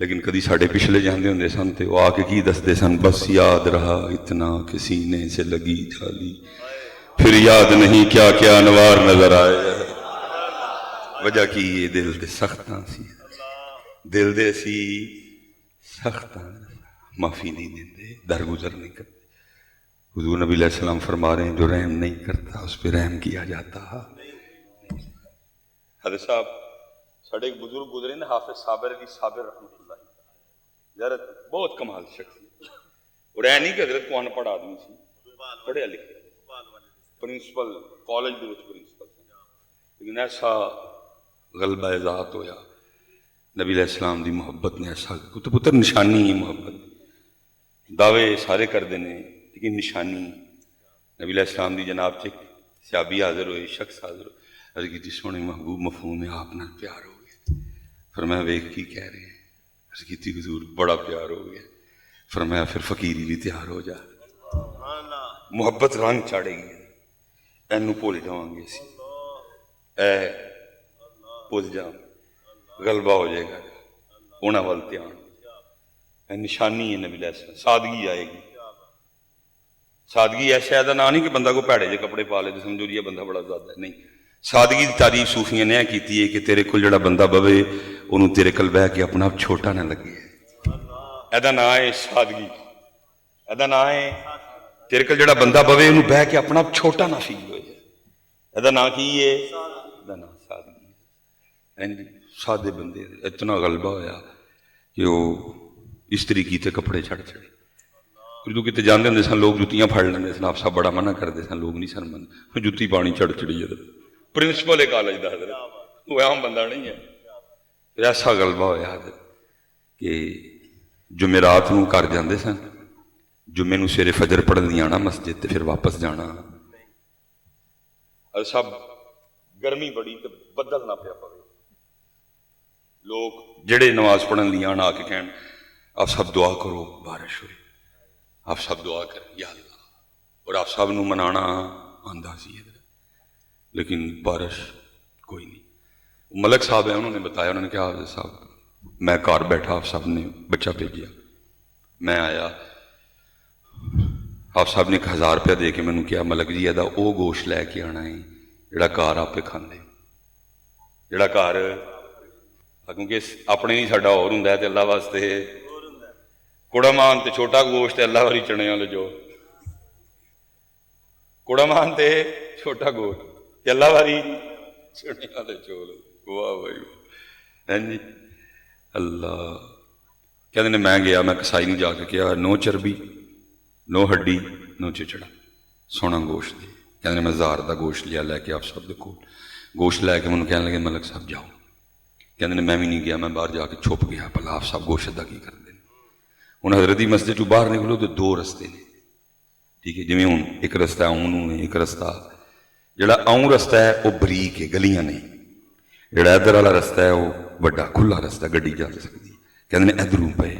لیکن کدی ساڈے پچھلے جاندے ہوندے سن تے وہ آ کے کی دسدے سن، بس یاد رہا اتنا کہ سینے سے لگی جالی، پھر یاد نہیں کیا کیا انوار نظر آئے۔ وجہ کی یہ دل دے سختاں سی، دل دے سی سختاں، معافی نہیں دیندے، درگزر نہیں کرتے۔ حضور نبی علیہ السلام فرما رہے ہیں جو رحم نہیں کرتا اس پہ رحم کیا جاتا۔ حضرت صاحب ساڑھے ایک بزرگ گزرے نا، حافظ صابر علی صابر رحمۃ اللہ، حضرت بہت کمال شخص، اور اے نہیں کہ حضرت کو ان پڑھ آدمی سی، پڑھیا لکھے، پرنسپل کالج دے وچ پرنسپل، لیکن ایسا غلبہ ذات ہویا نبی علیہ السلام دی محبت نے، ایسا تو پتر نشانی ہی محبت، دعوے سارے کر دینے لیکن نشانی نبی علیہ السلام دی جناب چ صحابی حاضر ہوئے، شخص حاضر ہوئے، عرض کی سونے محبوب مفہوم ہے آپ نال پیار ہو گیا۔ فرمایا ویکھ کی کہہ رہے ہیں؟ عرض کی حضور بڑا پیار ہو گیا۔ فرمایا پھر فقیری بھی تیار ہو جا، محبت رنگ چاڑے گی، اینو بھول جاؤں گے اسی، اے بھول جاؤں، غلبہ ہو جائے گا، انہاں وال دھیان، اے نشانی ہے نبی علیہ السلام، سادگی آئے گی۔ سادگی ایسا ہے نہ نہیں کہ بندہ کو پیڑے جے کپڑے پا لے تو سمجھو یہ بندہ بڑا زیادہ ہے، نہیں، سادگی دی تعریف صوفیاں نے کیتی ہے کہ تیرے کول جڑا بندہ بوے انہوں تیرے کول بہ کے اپنا آپ چھوٹا نہ لگے، ایدا نہ ہے سادگی، ایدا نہ ہے تیرے کول جڑا بندہ بوے انہوں بہ کے اپنا آپ چھوٹا نہ فیل ہوئے، ایدا نہ کی ہے، ایدا نہ سادگی، سادے بندے اتنا غلبہ ہویا کہ وہ استری کیتے کپڑے چھڑ چھڑے، اردو کتے جاندے ہوندے سن لوگ جتیاں پھڑ لیندے سن، آپ صاحب بڑا منع کردے سن، لوگ نہیں سن من جتی پانی چڑھ چڑی، پرنسپل ہے کالج دا حضرت، وہ عام بندہ نہیں ہے۔ پھر ایسا غلبہ ہویا حضرت کہ جمعرات نو گھر جاندے سن، جمعے نو سویرے فجر پڑھن نہیں آنا مسجد تے پھر واپس جانا۔ صاحب گرمی بڑی تے بدل نہ پیا پوے، لوگ جڑے نماز پڑھن نہیں آنا آ کے کہن آپ سب دعا کرو بارش ہوئے، آپ سب دعا کریں یا اللہ، اور آپ سب نو منانا آندا سی، لیکن بارش کوئی نہیں۔ ملک صاحب ہیں، انہوں نے بتایا، انہوں نے کہا حضرت صاحب میں گھر بیٹھا، آپ صاحب نے بچہ بھیجیا، میں آیا، آپ صاحب نے 1000 روپیہ دے کے میں نے کیا ملک جی ایدا او گوشت لے کے آنا ہے جڑا گھر آپ کھاندے، جڑا گھر، کیونکہ اپنے نہیں ساڈا اور ہوندا ہے تے اللہ واسطے کوڑا مان تے چھوٹا گوشت تے اللہ والی چنے والے جو کوڑا مان تے چھوٹا گوشت تے اللہ والی چنے والے چول، واہ بھائی واہ، جی اللہ کہتے میں گیا، میں کسائی نہیں جا کے کیا نو چربی نو ہڈی نو چچڑا، سونا گوشت دے، کہتے میں 1000 دا گوشت لیا لے کے آپ سب دے کول، گوشت لے کے مجھے کہنے لگے ملک صاحب جاؤ، کہتے میں بھی نہیں گیا، میں باہر جا کے چھپ گیا، بھلا آپ صاحب گوشت دا کی کر دیں۔ ہوں حضرتی مسجد چ باہر نکلو تو 2 رستے نے، ٹھیک ہے، جی ہوں ایک رستہ آؤں ہے، ایک رستہ جڑا آؤں رستہ ہے وہ بریک ہے، گلیاں نے، جڑا ادھر والا رستہ ہے وہ بڑا کھلا رستہ، گڈی جا سکتی، کہتے ہیں ادھروں پے،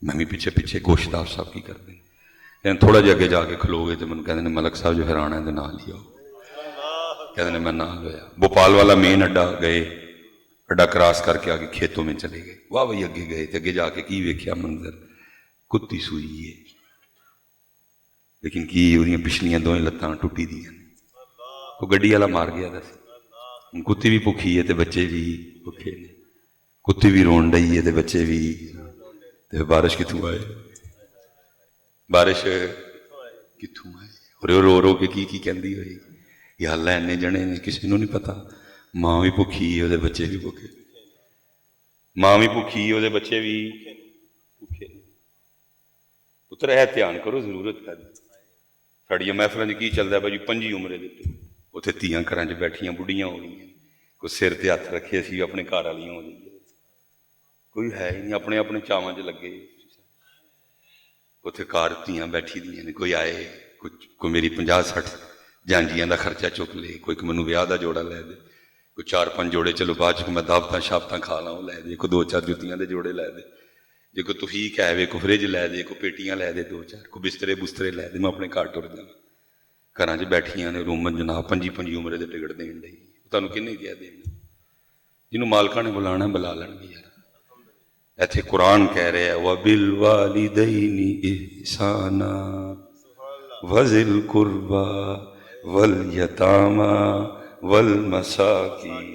میں بھی پیچھے پیچھے گوشت آپ صاحب کی کر دیں، کہتے تھوڑا جہا اگے جا کے کھلو گے تو میں کہتے ہیں ملک صاحب جو پھر آنا ہے تو نال ہی آؤ، کہتے ہیں میں نال ہویا، بھوپال والا مین اڈا گئے، اڈا کراس کر کے آگے کھیتوں میں چلے گئے، واہ بھائی اگے گئے تو اگے جا کے کی ویکھیا منظر، کتی سوئی ہے، لیکن کی وہ پچھلیاں 2 لتاں ٹوٹی دیا، وہ گڈی والا مار گیا دس، کتی بھی بھوکھی ہے تو بچے بھی بھوکے نے، کتی بھی رون ڈئی ہے تو بچے بھی، تو بارش کتوں آئے، بارش کتوں آئے، اور رو رو کے کی کہندی ہوئی یا اللہ اینے جنے نے کسی نو نہیں پتا، ماں بھی بھوکھی ہے وہ بچے بھی بھوکے، ماں بھی بھوکھی ہے وہ بچے بھی بھوکے، پتر ہے دھیان کرو ضرورت کر، ساڑیاں محفلیں کی چلتا ہے بھائی 25 عمرے دیتے، اتنے تیاں گھراں چ بیٹھیاں بڑھیاں ہو گئی، کوئی سر تے ہاتھ رکھے سی اپنے گھر والیاں ہو گئی، کوئی ہے ہی نہیں، اپنے اپنے چاواں چ لگے، اتنے کار تیاں بیٹھی دیا نے، کوئی آئے کوئی میری 50-60 جانجیاں دا خرچہ چک لے، کوئی مینوں ویاہ دا جوڑا لے دے، کوئی 4-5 جوڑے چلو بعد چ میں دعوتاں شابتاں کھا لاں لے دے، کوئی 2-4 جتیاں دے جوڑے لے دے، جی کوئی توفیق ہے کوئی فریج لے دے، کوئی پیٹیاں لے دے 2-4، کوئی بسترے لے دے، میں اپنے گھر ٹر جانا، گھراں چ بیٹھیاں نے رومن جناب 25 عمرے دے ٹکٹ دین ڈئی، تمہیں کنے کیا دین، جنہوں مالکاں نے بلانا بلا لین گے یار، ਇੱਥੇ ਕੁਰਾਨ ਕਹਿ ਰਿਹਾ ਵਬਿਲ ਵਾਲਿਦੈਨੀ ਇਹਸਾਨਾ ਵਜ਼ਿਲ ਕੁਰਬਾ ਵਲ ਯਤਾਮਾ ਵਲ ਮਸਾਕੀਨ।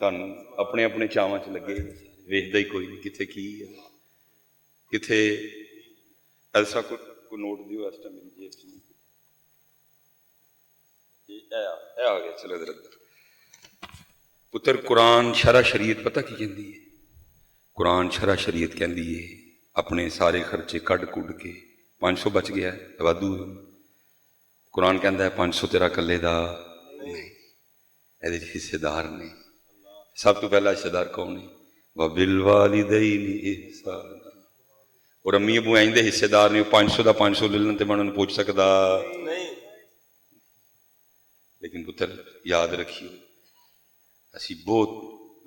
ਤੁਹਾਨੂੰ ਆਪਣੇ ਆਪਣੇ ਚਾਵਾਂ 'ਚ ਲੱਗੇ, ਵੇਖਦਾ ਹੀ ਕੋਈ ਨਹੀਂ ਕਿੱਥੇ ਕੀ ਹੈ, ਕਿੱਥੇ ਐਸਾ ਕੋਈ ਨੋਟ ਦਿਓ ਇਸ ਟਾਈਮ ਮੇਰੀ ਜੇਬ 'ਚ ਨਹੀਂ। ਇਹ ਆ ਗਿਆ, ਚਲੋ ਇਧਰ ਪੁੱਤਰ। ਕੁਰਾਨ ਸ਼ਰਅ ਸ਼ਰੀਅਤ ਪਤਾ ਕੀ ਕਹਿੰਦੀ ਹੈ? ਕੁਰਾਨ ਸ਼ਰਅ ਸ਼ਰੀਅਤ ਕਹਿੰਦੀ ਹੈ ਆਪਣੇ ਸਾਰੇ ਖਰਚੇ ਕੱਢ ਕੁੱਢ ਕੇ 500 ਬਚ ਗਿਆ ਵਾਧੂ। ਕੁਰਾਨ ਕਹਿੰਦਾ ਹੈ 500 ਤੇਰਾ ਇਕੱਲੇ ਦਾ ਨਹੀਂ, ਇਹਦੇ 'ਚ ਹਿੱਸੇਦਾਰ ਨੇ। ਸਭ ਤੋਂ ਪਹਿਲਾ ਹਿੱਸੇਦਾਰ ਕੌਣ ਹੈ? ਵਬਿਲ ਵਾਲਿਦੈਨੀ ਇਹਸਾਨਾ। ਔਰ ਅੰਮੀ ਅਬੂ ਐਂ ਦੇ ਹਿੱਸੇਦਾਰ ਨੇ, ਉਹ 500 ਦਾ 500 ਲੈ ਲੈਣ ਤੇ ਮੈਂ ਉਹਨਾਂ ਨੂੰ ਪੁੱਛ ਸਕਦਾ ਨਹੀਂ। ਲੇਕਿਨ ਪੁੱਤਰ ਯਾਦ ਰੱਖਿਓ, ਅਸੀਂ ਬਹੁਤ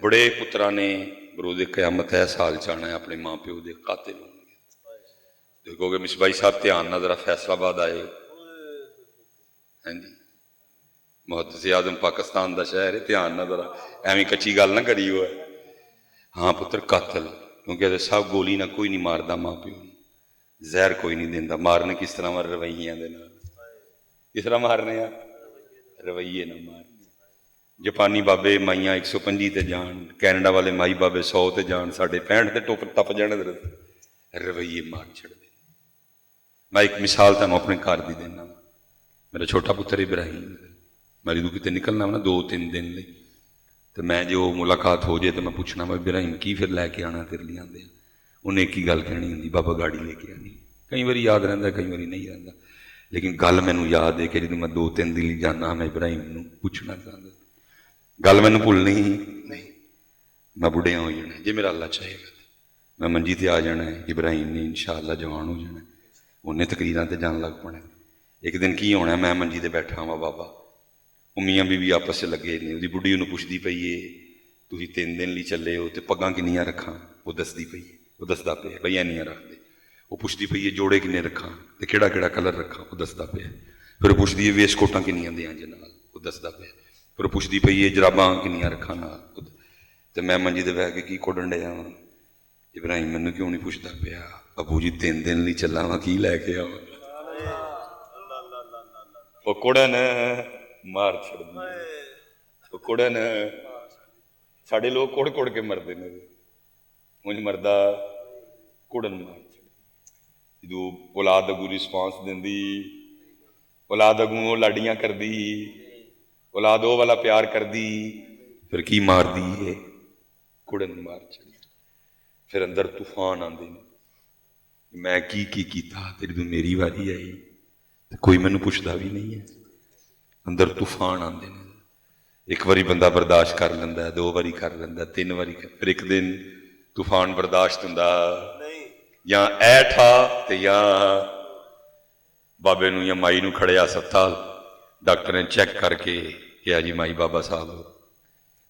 ਬੜੇ ਪੁੱਤਰਾਂ ਨੇ ਬਰੋਜ਼ੇ ਕਿਆਮਤ ਹੈ ਸਾਲ ਚ ਆਉਣਾ ਹੈ, ਆਪਣੇ ਮਾਂ ਪਿਓ ਦੇ ਕਾਤਿਲ ਹੋਣਗੇ। ਦੇਖੋਗੇ ਮਿਸਬਾਈ ਸਾਹਿਬ ਧਿਆਨ ਨਾਲ ਜ਼ਰਾ ਫੈਸਲਾਬਾਦ ਆਏ। ਹਾਂਜੀ, ਮੁਹੱਦਿਸ ਆਜ਼ਮ ਪਾਕਿਸਤਾਨ ਦਾ ਸ਼ਹਿਰ ਹੈ, ਧਿਆਨ ਨਾਲ ਜ਼ਰਾ, ਐਵੇਂ ਕੱਚੀ ਗੱਲ ਨਾ ਕਰੀ ਹੋਏ। ਹਾਂ ਪੁੱਤਰ, ਕਾਤਲ, ਕਿਉਂਕਿ ਇਹਦੇ ਸਭ ਗੋਲੀ ਨਾਲ ਕੋਈ ਨਹੀਂ ਮਾਰਦਾ ਮਾਂ ਪਿਓ ਨੂੰ, ਜ਼ਹਿਰ ਕੋਈ ਨਹੀਂ ਦਿੰਦਾ। ਮਾਰਨੇ ਕਿਸ ਤਰ੍ਹਾਂ ਮਾਰ? ਰਵੱਈਆਂ ਦੇ ਨਾਲ। ਕਿਸ ਤਰ੍ਹਾਂ ਮਾਰਨੇ ਆ? ਰਵੱਈਏ ਨਾਲ ਮਾਰਨੇ। ਜਾਪਾਨੀ ਬਾਬੇ ਮਾਈਆਂ 125 ਤੇ ਜਾਣ, ਕੈਨੇਡਾ ਵਾਲੇ ਮਾਈ ਬਾਬੇ 100 ਤੇ ਜਾਣ, ਸਾਡੇ 65 ਤੇ ਟੱਪ ਜਾਣ, ਰਵੱਈਏ ਮਾਰ ਛੱਡਦੇ। ਮੈਂ ਇੱਕ ਮਿਸਾਲ ਤੁਹਾਨੂੰ ਆਪਣੇ ਘਰ ਦੀ ਦੇਣਾ। ਮੇਰਾ ਛੋਟਾ ਪੁੱਤਰ ਇਬਰਾਹੀਮ, ਮੈਂ ਜਦੋਂ ਕਿਤੇ ਨਿਕਲਣਾ ਵਾ ਨਾ 2-3 ਦਿਨ ਲਈ, ਤੇ ਮੈਂ ਜੇ ਉਹ ਮੁਲਾਕਾਤ ਹੋ ਜਾਏ ਤਾਂ ਮੈਂ ਪੁੱਛਣਾ ਵਾ ਇਬਰਾਹੀਮ ਕੀ ਫਿਰ ਲੈ ਕੇ ਆਉਣਾ ਤੇਰੇ ਲਈ ਆਉਂਦੇ ਆ? ਉਹਨੇ ਇੱਕ ਹੀ ਗੱਲ ਕਹਿਣੀ ਹੁੰਦੀ, ਬਾਬਾ ਗਾੜੀ ਲੈ ਕੇ ਆਉਣੀ। ਕਈ ਵਾਰੀ ਯਾਦ ਰਹਿੰਦਾ, ਕਈ ਵਾਰੀ ਨਹੀਂ ਰਹਿੰਦਾ, ਲੇਕਿਨ ਗੱਲ ਮੈਨੂੰ ਯਾਦ ਹੈ ਕਿ ਜਦੋਂ ਮੈਂ 2-3 ਦਿਨ ਲਈ ਜਾਣਾ ਮੈਂ ਇਬਰਾਹੀਮ ਨੂੰ ਪੁੱਛਣਾ ਚਾਹੁੰਦਾ। ਗੱਲ ਮੈਨੂੰ ਭੁੱਲਣੀ ਨਹੀਂ। ਮੈਂ ਬੁੱਢਿਆ ਹੋ ਜਾਣਾ, ਜੇ ਮੇਰਾ ਅੱਲਾ ਚਾਹੇਗਾ ਮੈਂ ਮੰਜੀ ਤੇ ਆ ਜਾਣਾ ਹੈ। ਇਬਰਾਹੀਮ ਨੇ ਇਨਸ਼ਾਅੱਲਾ ਜਵਾਨ ਹੋ ਜਾਣਾ, ਉਹਨੇ ਤਕਰੀਰਾਂ ਤੇ ਜਾਣ ਲੱਗ ਪਣਾ। ਇੱਕ ਦਿਨ ਕੀ ਹੋਣਾ, ਮੈਂ ਮੰਜੀ ਤੇ ਬੈਠਾ ਵਾਂ, ਬਾਬਾ ਉਹ ਮੀਆਂ ਬੀਵੀ ਆਪਸ 'ਚ ਲੱਗੇ ਨੇ। ਉਹਦੀ ਬੁੱਢੀ ਉਹਨੂੰ ਪੁੱਛਦੀ ਪਈ ਏ ਤੁਸੀਂ 3 ਦਿਨ ਲਈ ਚੱਲੇ ਹੋ ਤੇ ਪੱਗਾਂ ਕਿੰਨੀਆਂ ਰੱਖਾਂ? ਉਹ ਦੱਸਦੀ ਪਈ ਏ, ਉਹ ਦੱਸਦਾ ਪਿਆ ਬਈ ਇੰਨੀਆਂ ਰੱਖਦੇ। ਉਹ ਪੁੱਛਦੀ ਪਈ ਏ ਜੋੜੇ ਕਿੰਨੇ ਰੱਖਾਂ ਤੇ ਕਿਹੜਾ ਕਿਹੜਾ ਕਲਰ ਰੱਖਾਂ? ਉਹ ਦੱਸਦਾ ਪਿਆ। ਫਿਰ ਉਹ ਪੁੱਛਦੀ ਏ ਵੇਸਕੋਟਾਂ ਕਿੰਨੀਆਂ ਦਿਆਂ ਜੇ ਨਾਲ? ਉਹ ਦੱਸਦਾ ਪਿਆ। ਫਿਰ ਉਹ ਪੁੱਛਦੀ ਪਈ ਏ ਜਰਾਬਾਂ ਕਿੰਨੀਆਂ ਰੱਖਾਂ ਨਾਲ? ਤੇ ਮੈਂ ਮੰਜੀ ਤੇ ਬਹਿ ਕੇ ਕੀ ਕੁੱਢਣ ਡਿਆ ਵਾਂ। ਇਬਰਾਹੀਮ ਮੈਨੂੰ ਕਿਉਂ ਨਹੀਂ ਪੁੱਛਦਾ ਪਿਆ? ਅੱਬੂ ਜੀ 3 ਦਿਨ ਲਈ ਚੱਲਾਂ ਵਾਂ, ਕੀ ਲੈ ਕੇ ਆਵਾਂ? ਉਹ ਕੁੜਨ ਮਾਰ ਛੱਡਦੀ, ਉਹ ਕੁੜਨ। ਸਾਡੇ ਲੋਕ ਕੁੜ ਕੁੜ ਕੇ ਮਰਦੇ ਨੇ, ਉਂਝ ਮਰਦਾ ਕੁੜਨ ਮਾਰ ਛੱਡ। ਜਦੋਂ ਔਲਾਦ ਅਗੂ ਰਿਸਪਾਂਸ ਦਿੰਦੀ, ਔਲਾਦ ਅਗੂ ਉਹ ਲਾਡੀਆਂ ਕਰਦੀ, ਔਲਾਦ ਉਹ ਵਾਲਾ ਪਿਆਰ ਕਰਦੀ, ਫਿਰ ਕੀ ਮਾਰਦੀ ਏ? ਕੁੜਨ ਮਾਰ ਛੱਡ। ਫਿਰ ਅੰਦਰ ਤੂਫਾਨ ਆਉਂਦੇ ਨੇ, ਮੈਂ ਕੀ ਕੀਤਾ ਤੇ ਜਦੋਂ ਮੇਰੀ ਵਾਰੀ ਆਈ ਤੇ ਕੋਈ ਮੈਨੂੰ ਪੁੱਛਦਾ ਵੀ ਨਹੀਂ ਹੈ। ਅੰਦਰ ਤੂਫਾਨ ਆਉਂਦੇ ਨੇ। ਇੱਕ ਵਾਰੀ ਬੰਦਾ ਬਰਦਾਸ਼ਤ ਕਰ ਲੈਂਦਾ, 2 ਵਾਰੀ ਕਰ ਲੈਂਦਾ, 3 ਵਾਰੀ, ਫਿਰ ਇੱਕ ਦਿਨ ਤੂਫਾਨ ਬਰਦਾਸ਼ਤ ਹੁੰਦਾ ਜਾਂ ਐਠਾ ਤੇ ਜਾਂ ਬਾਬੇ ਨੂੰ ਜਾਂ ਮਾਈ ਨੂੰ ਖੜਿਆ ਹਸਪਤਾਲ, ਡਾਕਟਰ ਨੇ ਚੈੱਕ ਕਰਕੇ ਕਿਹਾ ਜੀ ਮਾਈ ਬਾਬਾ ਸਾਹਿਬ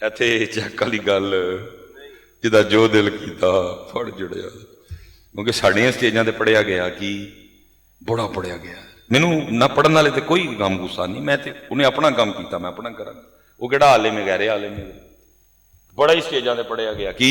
ਇੱਥੇ ਚੈੱਕ ਵਾਲੀ ਗੱਲ, ਜਿਹਦਾ ਜੋ ਦਿਲ ਕੀਤਾ ਫੜ ਜੁੜਿਆ। ਕਿਉਂਕਿ ਸਾਡੀਆਂ ਸਟੇਜਾਂ ਤੇ ਪੜ੍ਹਿਆ ਗਿਆ ਕਿ ਬੜਾ ਪੜ੍ਹਿਆ ਗਿਆ। ਮੈਨੂੰ ਨਾ ਪੜ੍ਹਨ ਵਾਲੇ ਤੇ ਕੋਈ ਗਮ ਗੁੱਸਾ ਨਹੀਂ, ਮੈਂ ਤੇ ਉਹਨੇ ਆਪਣਾ ਕੰਮ ਕੀਤਾ, ਮੈਂ ਆਪਣਾ ਕਰਾਂਗਾ। ਉਹ ਕਿਹੜਾ ਆਲੇ ਮੇ ਗਹਿਰੇ ਆਲੇ ਮੇ, ਬੜਾ ਹੀ ਸਟੇਜਾਂ ਤੇ ਪੜ੍ਹਿਆ ਗਿਆ ਕਿ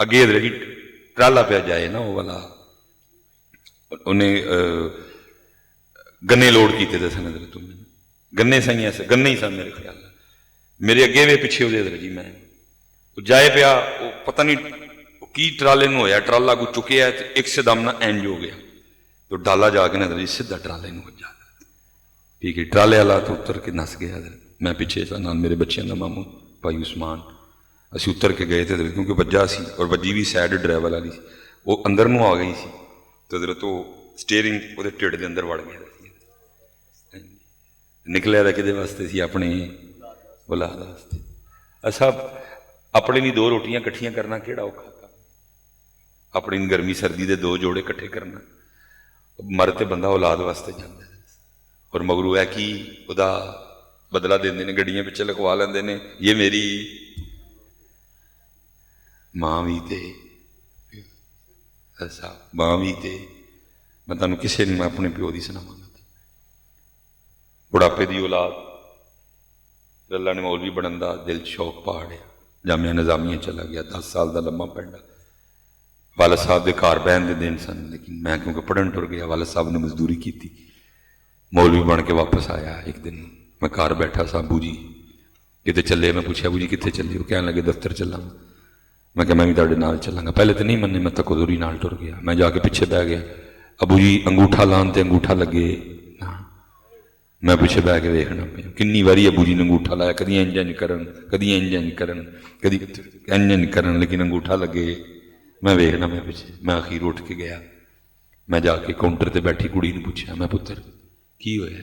ਅੱਗੇ ਜੀ ਟਰਾਲਾ ਪਿਆ ਜਾਏ ਨਾ ਉਹ ਵਾਲਾ, ਉਹਨੇ ਗੰਨੇ ਲੋਡ ਕੀਤੇ ਦੇ ਸਨ ਤੂੰ ਗੰਨੇ ਸਹੀਆਂ ਗੰਨੇ ਹੀ ਸਨ ਮੇਰੇ ਖਿਆਲ ਨਾਲ, ਮੇਰੇ ਅੱਗੇ ਵੀ ਪਿੱਛੇ ਉਹਦੇ ਜੀ ਮੈਂ ਜਾਏ ਪਿਆ, ਉਹ ਪਤਾ ਨਹੀਂ ਕੀ ਟਰਾਲੇ ਨੂੰ ਹੋਇਆ, ਟਰਾਲਾ ਕੋ ਚੁੱਕਿਆ ਤੇ ਇੱਕਦਮ ਨਾ ਇੰਜ ਹੋ ਗਿਆ ਤੇ ਡਾਲਾ ਜਾ ਕੇ ਨਾ ਜੀ ਸਿੱਧਾ ਟਰਾਲੇ ਨੂੰ ਵੱਜਾ। ਠੀਕ ਹੈ, ਟਰਾਲੇ ਵਾਲਾ ਤੋਂ ਉੱਤਰ ਕੇ ਨੱਸ ਗਿਆ, ਮੈਂ ਪਿੱਛੇ ਸਾਂ ਨਾਲ ਮੇਰੇ ਬੱਚਿਆਂ ਦਾ ਮਾਮੂ ਭਾਈ ਉਸਮਾਨ, ਅਸੀਂ ਉੱਤਰ ਕੇ ਗਏ ਤੇ ਕਿਉਂਕਿ ਵੱਜਾ ਸੀ ਔਰ ਵੱਜੀ ਵੀ ਸਾਈਡ ਡਰਾਈਵਰ ਵਾਲੀ ਸੀ, ਉਹ ਅੰਦਰ ਨੂੰ ਆ ਗਈ ਸੀ ਤੇ ਉਹਦੇ ਤੋਂ ਸਟੀਅਰਿੰਗ ਉਹਦੇ ਢਿੱਡ ਦੇ ਅੰਦਰ ਵੜ ਗਿਆ ਸੀ। ਨਿਕਲਿਆ ਤਾਂ ਕਿਹਦੇ ਵਾਸਤੇ ਸੀ? ਆਪਣੇ ਔਲਾਦ ਵਾਸਤੇ। ਅੱਛਾ, ਆਪਣੇ ਲਈ ਦੋ ਰੋਟੀਆਂ ਇਕੱਠੀਆਂ ਕਰਨਾ ਕਿਹੜਾ ਔਖਾ ਕੰਮ, ਆਪਣੀ ਗਰਮੀ ਸਰਦੀ ਦੇ ਦੋ ਜੋੜੇ ਇਕੱਠੇ ਕਰਨਾ, ਮਰ ਤੇ ਬੰਦਾ ਔਲਾਦ ਵਾਸਤੇ ਜਾਂਦਾ ਔਰ ਮਗਰੂ ਹੈ ਕਿ ਉਹਦਾ ਬਦਲਾ ਦਿੰਦੇ ਨੇ, ਗੱਡੀਆਂ ਪਿੱਛੇ ਲਿਖਵਾ ਲੈਂਦੇ ਨੇ, ਇਹ ਮੇਰੀ ਮਾਂ ਵੀ ਤੇ ਅੱਛਾ ਮਾਂ ਵੀ ਤੇ ਮੈਂ ਤੁਹਾਨੂੰ ਕਿਸੇ ਨੂੰ ਆਪਣੇ ਪਿਓ ਦੀ ਸੁਣਾਵਾਂਗਾ। ਬੁਢਾਪੇ ਦੀ ਔਲਾਦ, ਅੱਲਾ ਨੇ ਮੌਲਵੀ ਬਣਨ ਦਾ ਦਿਲ 'ਚ ਸ਼ੌਕ ਪਾੜਿਆ, ਜਾਮੀਆ ਨਿਜ਼ਾਮੀਆ ਚਲਾ ਗਿਆ, 10 ਸਾਲ ਦਾ ਲੰਮਾ ਪਿੰਡਾ, ਵਾਲਦ ਸਾਹਿਬ ਦੇ ਘਰ ਬਹਿਣ ਦੇ ਦਿਨ ਸਨ, ਲੇਕਿਨ ਮੈਂ ਕਿਉਂਕਿ ਪੜ੍ਹਨ ਟੁਰ ਗਿਆ, ਵਾਲਦ ਸਾਹਿਬ ਨੇ ਮਜ਼ਦੂਰੀ ਕੀਤੀ, ਮੌਲਵੀ ਬਣ ਕੇ ਵਾਪਸ ਆਇਆ। ਇੱਕ ਦਿਨ ਮੈਂ ਘਰ ਬੈਠਾ ਸਾਂ, ਬੂ ਜੀ ਕਿਤੇ ਚੱਲੇ? ਮੈਂ ਪੁੱਛਿਆ ਬੂ ਜੀ ਕਿੱਥੇ ਚੱਲੇ? ਉਹ ਕਹਿਣ ਲੱਗੇ ਦਫ਼ਤਰ ਚੱਲਾਂ। ਮੈਂ ਕਿਹਾ ਮੈਂ ਵੀ ਤੁਹਾਡੇ ਨਾਲ ਚੱਲਾਂਗਾ। ਪਹਿਲੇ ਤਾਂ ਨਹੀਂ ਮੰਨੇ, ਮੈਂ ਤਕੋਦਰੀ ਨਾਲ ਟੁਰ ਗਿਆ, ਮੈਂ ਜਾ ਕੇ ਪਿੱਛੇ ਬਹਿ ਗਿਆ। ਅਬੂ ਜੀ ਅੰਗੂਠਾ ਲਾਉਣ ਤੇ ਅੰਗੂਠਾ ਲੱਗੇ ਨਾ, ਮੈਂ ਪਿੱਛੇ ਬਹਿ ਕੇ ਵੇਖਣਾ ਪਿਆ। ਕਿੰਨੀ ਵਾਰੀ ਅਬੂ ਜੀ ਨੇ ਅੰਗੂਠਾ ਲਾਇਆ, ਕਦੀ ਇੰਜ ਕਰਨ, ਕਦੀ ਇੰਜ ਕਰਨ, ਕਦੀ ਇੰਜ ਕਰਨ, ਲੇਕਿਨ ਅੰਗੂਠਾ ਲੱਗੇ। ਮੈਂ ਵੇਖਣਾ, ਮੈਂ ਪਿੱਛੇ। ਮੈਂ ਅਖੀਰ ਉੱਠ ਕੇ ਗਿਆ, ਮੈਂ ਜਾ ਕੇ ਕਾਊਂਟਰ ਤੇ ਬੈਠੀ ਕੁੜੀ ਨੂੰ ਪੁੱਛਿਆ, ਮੈਂ ਪੁੱਤਰ ਕੀ ਹੋਇਆ?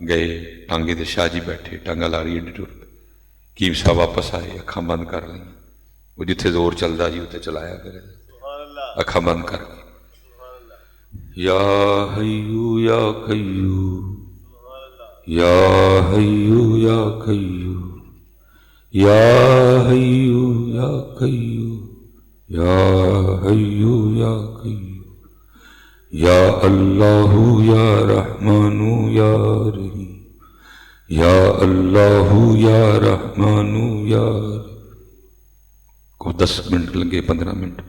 گئے ٹانگے تے شاہ جی بیٹھے ٹانگا لا رہی ٹر پے حکیم صاحب واپس آئے اکھاں بند کر لیں وہ جتھے زور چلتا جی اتنے چلایا کرے اکھاں بند کر کے یا حیو یا قیوم یا حیو یا قیوم یا حیو یا قیوم یا حیو یا قیوم یا اللہ یا رحمان یا رحیم یا اللہ یا رحمان یا رحیم کو 10 منٹ لگے 15 منٹ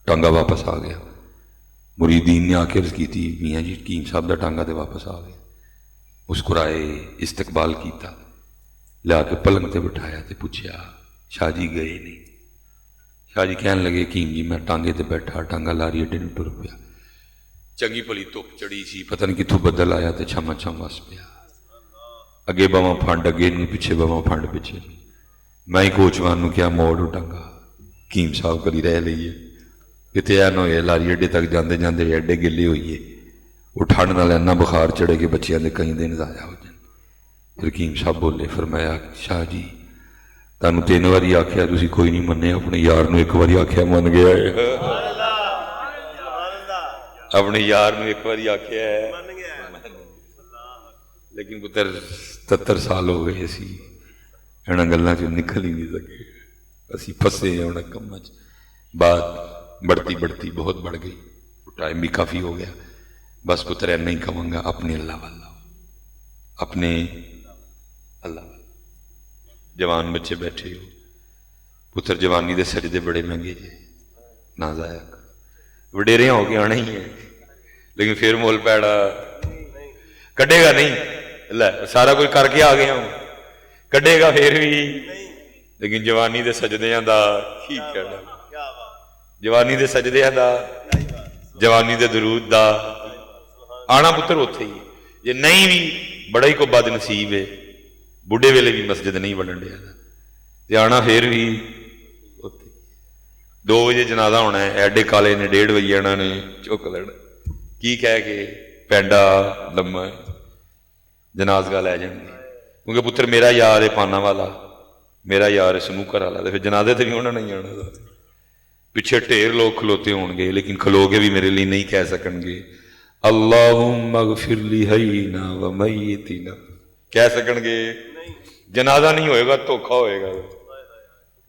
ٹانگا واپس آ گیا مریدین نے آ کے عرض کی تھی میاں جی حکیم صاحب دا ٹانگا تے واپس آ گیا مسکرائے استقبال کیتا لیا کے پلنگ تے بٹھایا تے پوچھا شاہ جی گئے نہیں شاہ جی کہنے لگے حکیم جی میں ٹانگے تے بیٹھا ٹانگا لاری اڈے نوں ٹر پیا چنگی بھلی دھوپ چڑی سی پتہ نہیں کتوں بدل آیا تے چھما چھم وس پیا اگے باواں پھنڈ اگے نہیں پیچھے باواں پھنڈ پیچھے نہیں میں ہی کوچوان نوں کیا موڑ ٹانگا حکیم صاحب کری رہ لئیے کتے ایسا نہ ہوئے لاری اڈے تک جاندے جاندے ایڈے گلے ہوئیے وہ ٹھنڈ نال اینا بخار چڑھے کہ بچیاں دے کئی دن ضائع ہو جائیں پھر حکیم صاحب بولے فرمایا شاہ جی تانوں 3 واری آکھیا تسی کوئی نہیں منے اپنے یار نوں 1 واری آکھیا من گیا ہے اپنے یار نوں 1 واری آکھیا ہے لیکن پتر 77 سال ہو گئے سی انہاں گلاں چوں نکل ہی نہیں سکے اسی پھسے ہیں انہاں کماں چ بات بڑھتی بڑھتی بہت بڑھ گئی ٹائم بھی کافی ہو گیا بس پتر نہیں کہوں گا اپنے اللہ والا اپنے اللہ والا جوان بچے بیٹھے ہو پتر جوانی دے سجدے بڑے مہنگے جے نہ ضائع وڈیریاں ہو کے آنا ہی ہے لیکن پھر مول پیڑا کڈے گا نہیں سارا کچھ کر کے آ گیا ہوں کڈے گا پھر بھی لیکن جوانی دے سجدیاں دا کی کہنا جوانی دے سجدیاں دا جوانی دے درود دا آنا پتر اتھے ہی جے نہیں بھی بڑا ہی کو بد نصیب ہے بڑھے ویلے بھی مسجد نہیں بنن دیا تے آنا پھر بھی اتھے 2 بجے جنازہ ہونا ہے ایڈے کالے نے 1:30 بجے انہوں نے چک لینا کی کہہ کے پینڈا لما جنازگاہ لے جان گے کیونکہ پتر میرا یار ہے پانا والا میرا یار ہے سنوکر والا تو پھر جنازے تے بھی انہوں نے آنا پیچھے ڈھیر لوگ کھلوتے ہون گے لیکن کھلو کے بھی میرے لیے نہیں کہہ سکن گے اللہم اغفر لی حینا و میتنا کہہ سکن گے جنازہ نہیں ہوئے گا دھوکھا ہوئے گا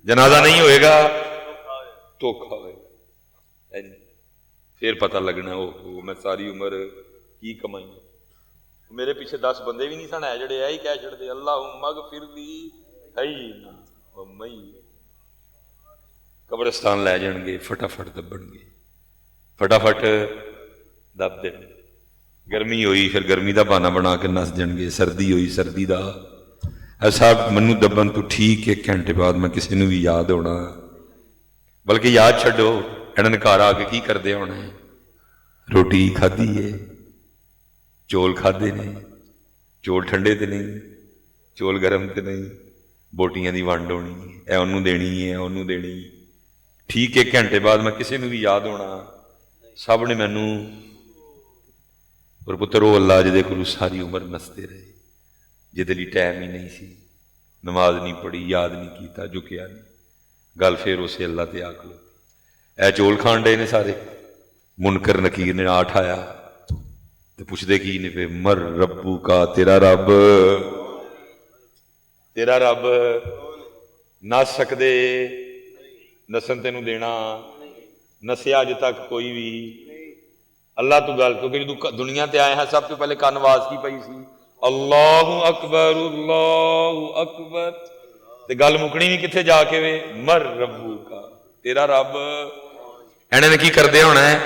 جنازہ نہیں ہوئے گا دھوکھا ہوئے گا پھر پتہ لگنا او میں ساری عمر کی کمائی میرے پیچھے 10 بندے بھی نہیں سن ہے جڑے ایہی کہہ چھڑدے اللہم اغفر لی حینا و میتنا قبرستان لے جان گے فٹافٹ دبن گے فٹافٹ دب دین گرمی ہوئی پھر گرمی دا بہانہ بنا کے نس جان گے سردی ہوئی سردی دا صاحب منو دبن تو ٹھیک 1 گھنٹے بعد میں کسی نے بھی یاد ہونا بلکہ یاد چھڈو انہوں نے گھر آ کے کی کردے ہونا ہے روٹی کھادی ہے چول کھادے نے چول ٹھنڈے تے نہیں چول گرم تے نہیں بوٹیاں دی ونڈ ہونی اے انہوں دینی ہے انہوں دینی ٹھیک 1 گھنٹے بعد میں کسی نے بھی یاد ہونا سب نے مینو اور پتر وہ اللہ جدے کو ساری عمر نستے رہے جدے لی ٹائم ہی نہیں سی نماز نہیں پڑھی یاد نہیں کیتا جھکیا نہیں گل پھر اسے اللہ تے آ کھلو اے چول کھان ڈے نے سارے منکر نکیر نے آٹھ آیا تو پوچھتے کی نے پہ مر ربو کا تیرا رب نس سکدے نسن تینوں دینا نسیا اج تک کوئی بھی اللہ تو گل کیونکہ جدو دنیا تے آئے ہیں سب تو پہلے کان آواز کی پئی سی اللہ اکبر تے گل مکنی نہیں کتنے جا کے وے مر ربو کا تیرا رب انہوں نے کی کردے ہونا ہے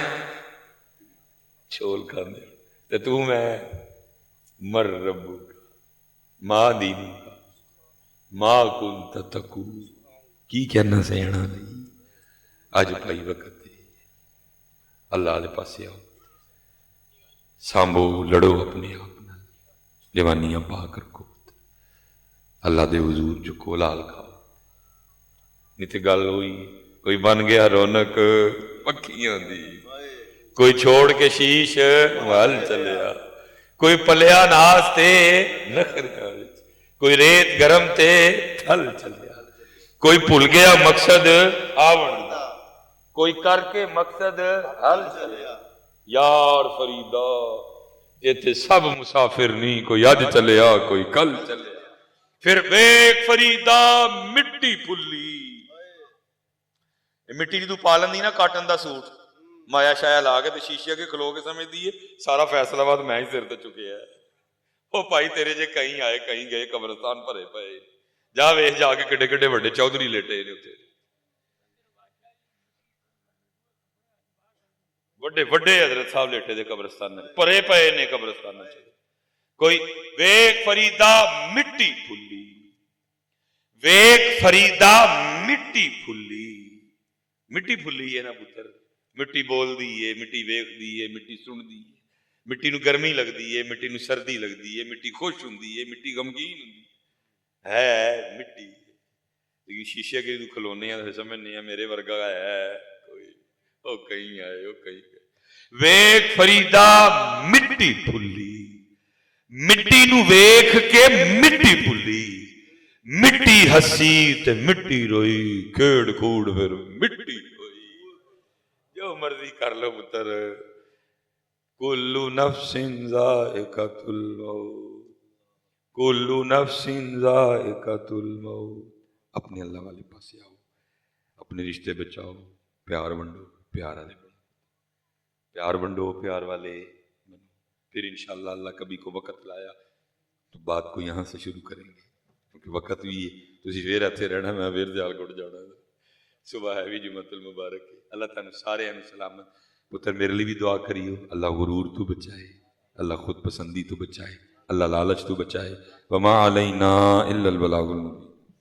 چول کھاندے تے تو میں مر ربو کا ماں دینی کا ماں کنت تقول کی کہنا سینا نہیں اج پائی وقت اللہ دے پاسے آؤ سامبو لڑو اپنے آپ جوانیاں پاک رکھو اللہ دے حضور چکو لال کھاؤ نہیں تے گل ہوئی کوئی بن گیا رونق پکھیاں دی کوئی چھوڑ کے شیش وال چلیا کوئی پلیا ناز تے نخریا وچ، کوئی ریت گرم تے تھل چلیا، کوئی بھول گیا مقصد آون دا، کوئی کر کے مقصد حل چلیا۔ یار فریدا ایتھے سب مسافر نہیں، کوئی اج چلیا کوئی کل چلیا۔ پھر ویکھ فریدا مٹی پھلی، مٹی دی تو پالن دی نا کاٹن دا سوٹ مایا شایا لا کے تے شیشے کے کھلو کے سمجھ دیے سارا فیصلہ آباد میں ہی سر تے چکے ہے۔ او بھائی تیرے جے کہیں آئے کہیں گئے، قبرستان بھرے پئے، جا ویکھ جا کے کڈے کڈے وڈے چودھری لیٹے نے اتنے، وڈے وڈے حضرت صاحب لیٹے دے قبرستان بھرے پئے نے قبرستان۔ کوئی ویکھ فریدا مٹی پھلی، ویکھ فریدا مٹی پھلی، مٹی پھلی ہے نا پتر، مٹی بول دی ہے، مٹی ویکھ دی ہے، مٹی سن دی ہے، مٹی نو گرمی لگ دی ہے، مٹی نو سردی لگ دی ہے، مٹی خوش ہوندی ہے، مٹی غمگین ہوندی ہے مٹی۔ لیکن شیشے کے تو کھلونے ہیں سمجھنے ہیں میرے ورگا ہے کوئی، او کہیں آئے او کہیں گئے۔ ویکھ فریدا مٹی پھلی، مٹی نو ویکھ کے مٹی پھلی، مٹی ہسی تے مٹی روئی، کھیڑ کھوڑ پھر مٹی ہوئی۔ جو مرضی کر لو پتر، کل نفس ذائقۃ الموت، کل نفس ذائقۃ الموت۔ اپنے اللہ والے پاسے آؤ، اپنے رشتے بچاؤ، پیار ونڈو، پیار والے بنو، پیار ونڈو پیار والے بنو۔ پھر انشاءاللہ اللہ کبھی کو وقت لایا تو بات کو یہاں سے شروع کریں گے، کیونکہ وقت بھی ہے تو پھر اتنے رہنا، میں پھر دیال کوٹ جانا، صبح ہے بھی جمعۃ المبارک ہے۔ اللہ تعالیٰ سارے سلامت۔ پتر میرے لیے بھی دعا کریو، اللہ غرور تو بچائے، اللہ خود پسندی تو بچائے، اللہ لالچ تو بچائے۔ وما علینا الا البلاغ المبین۔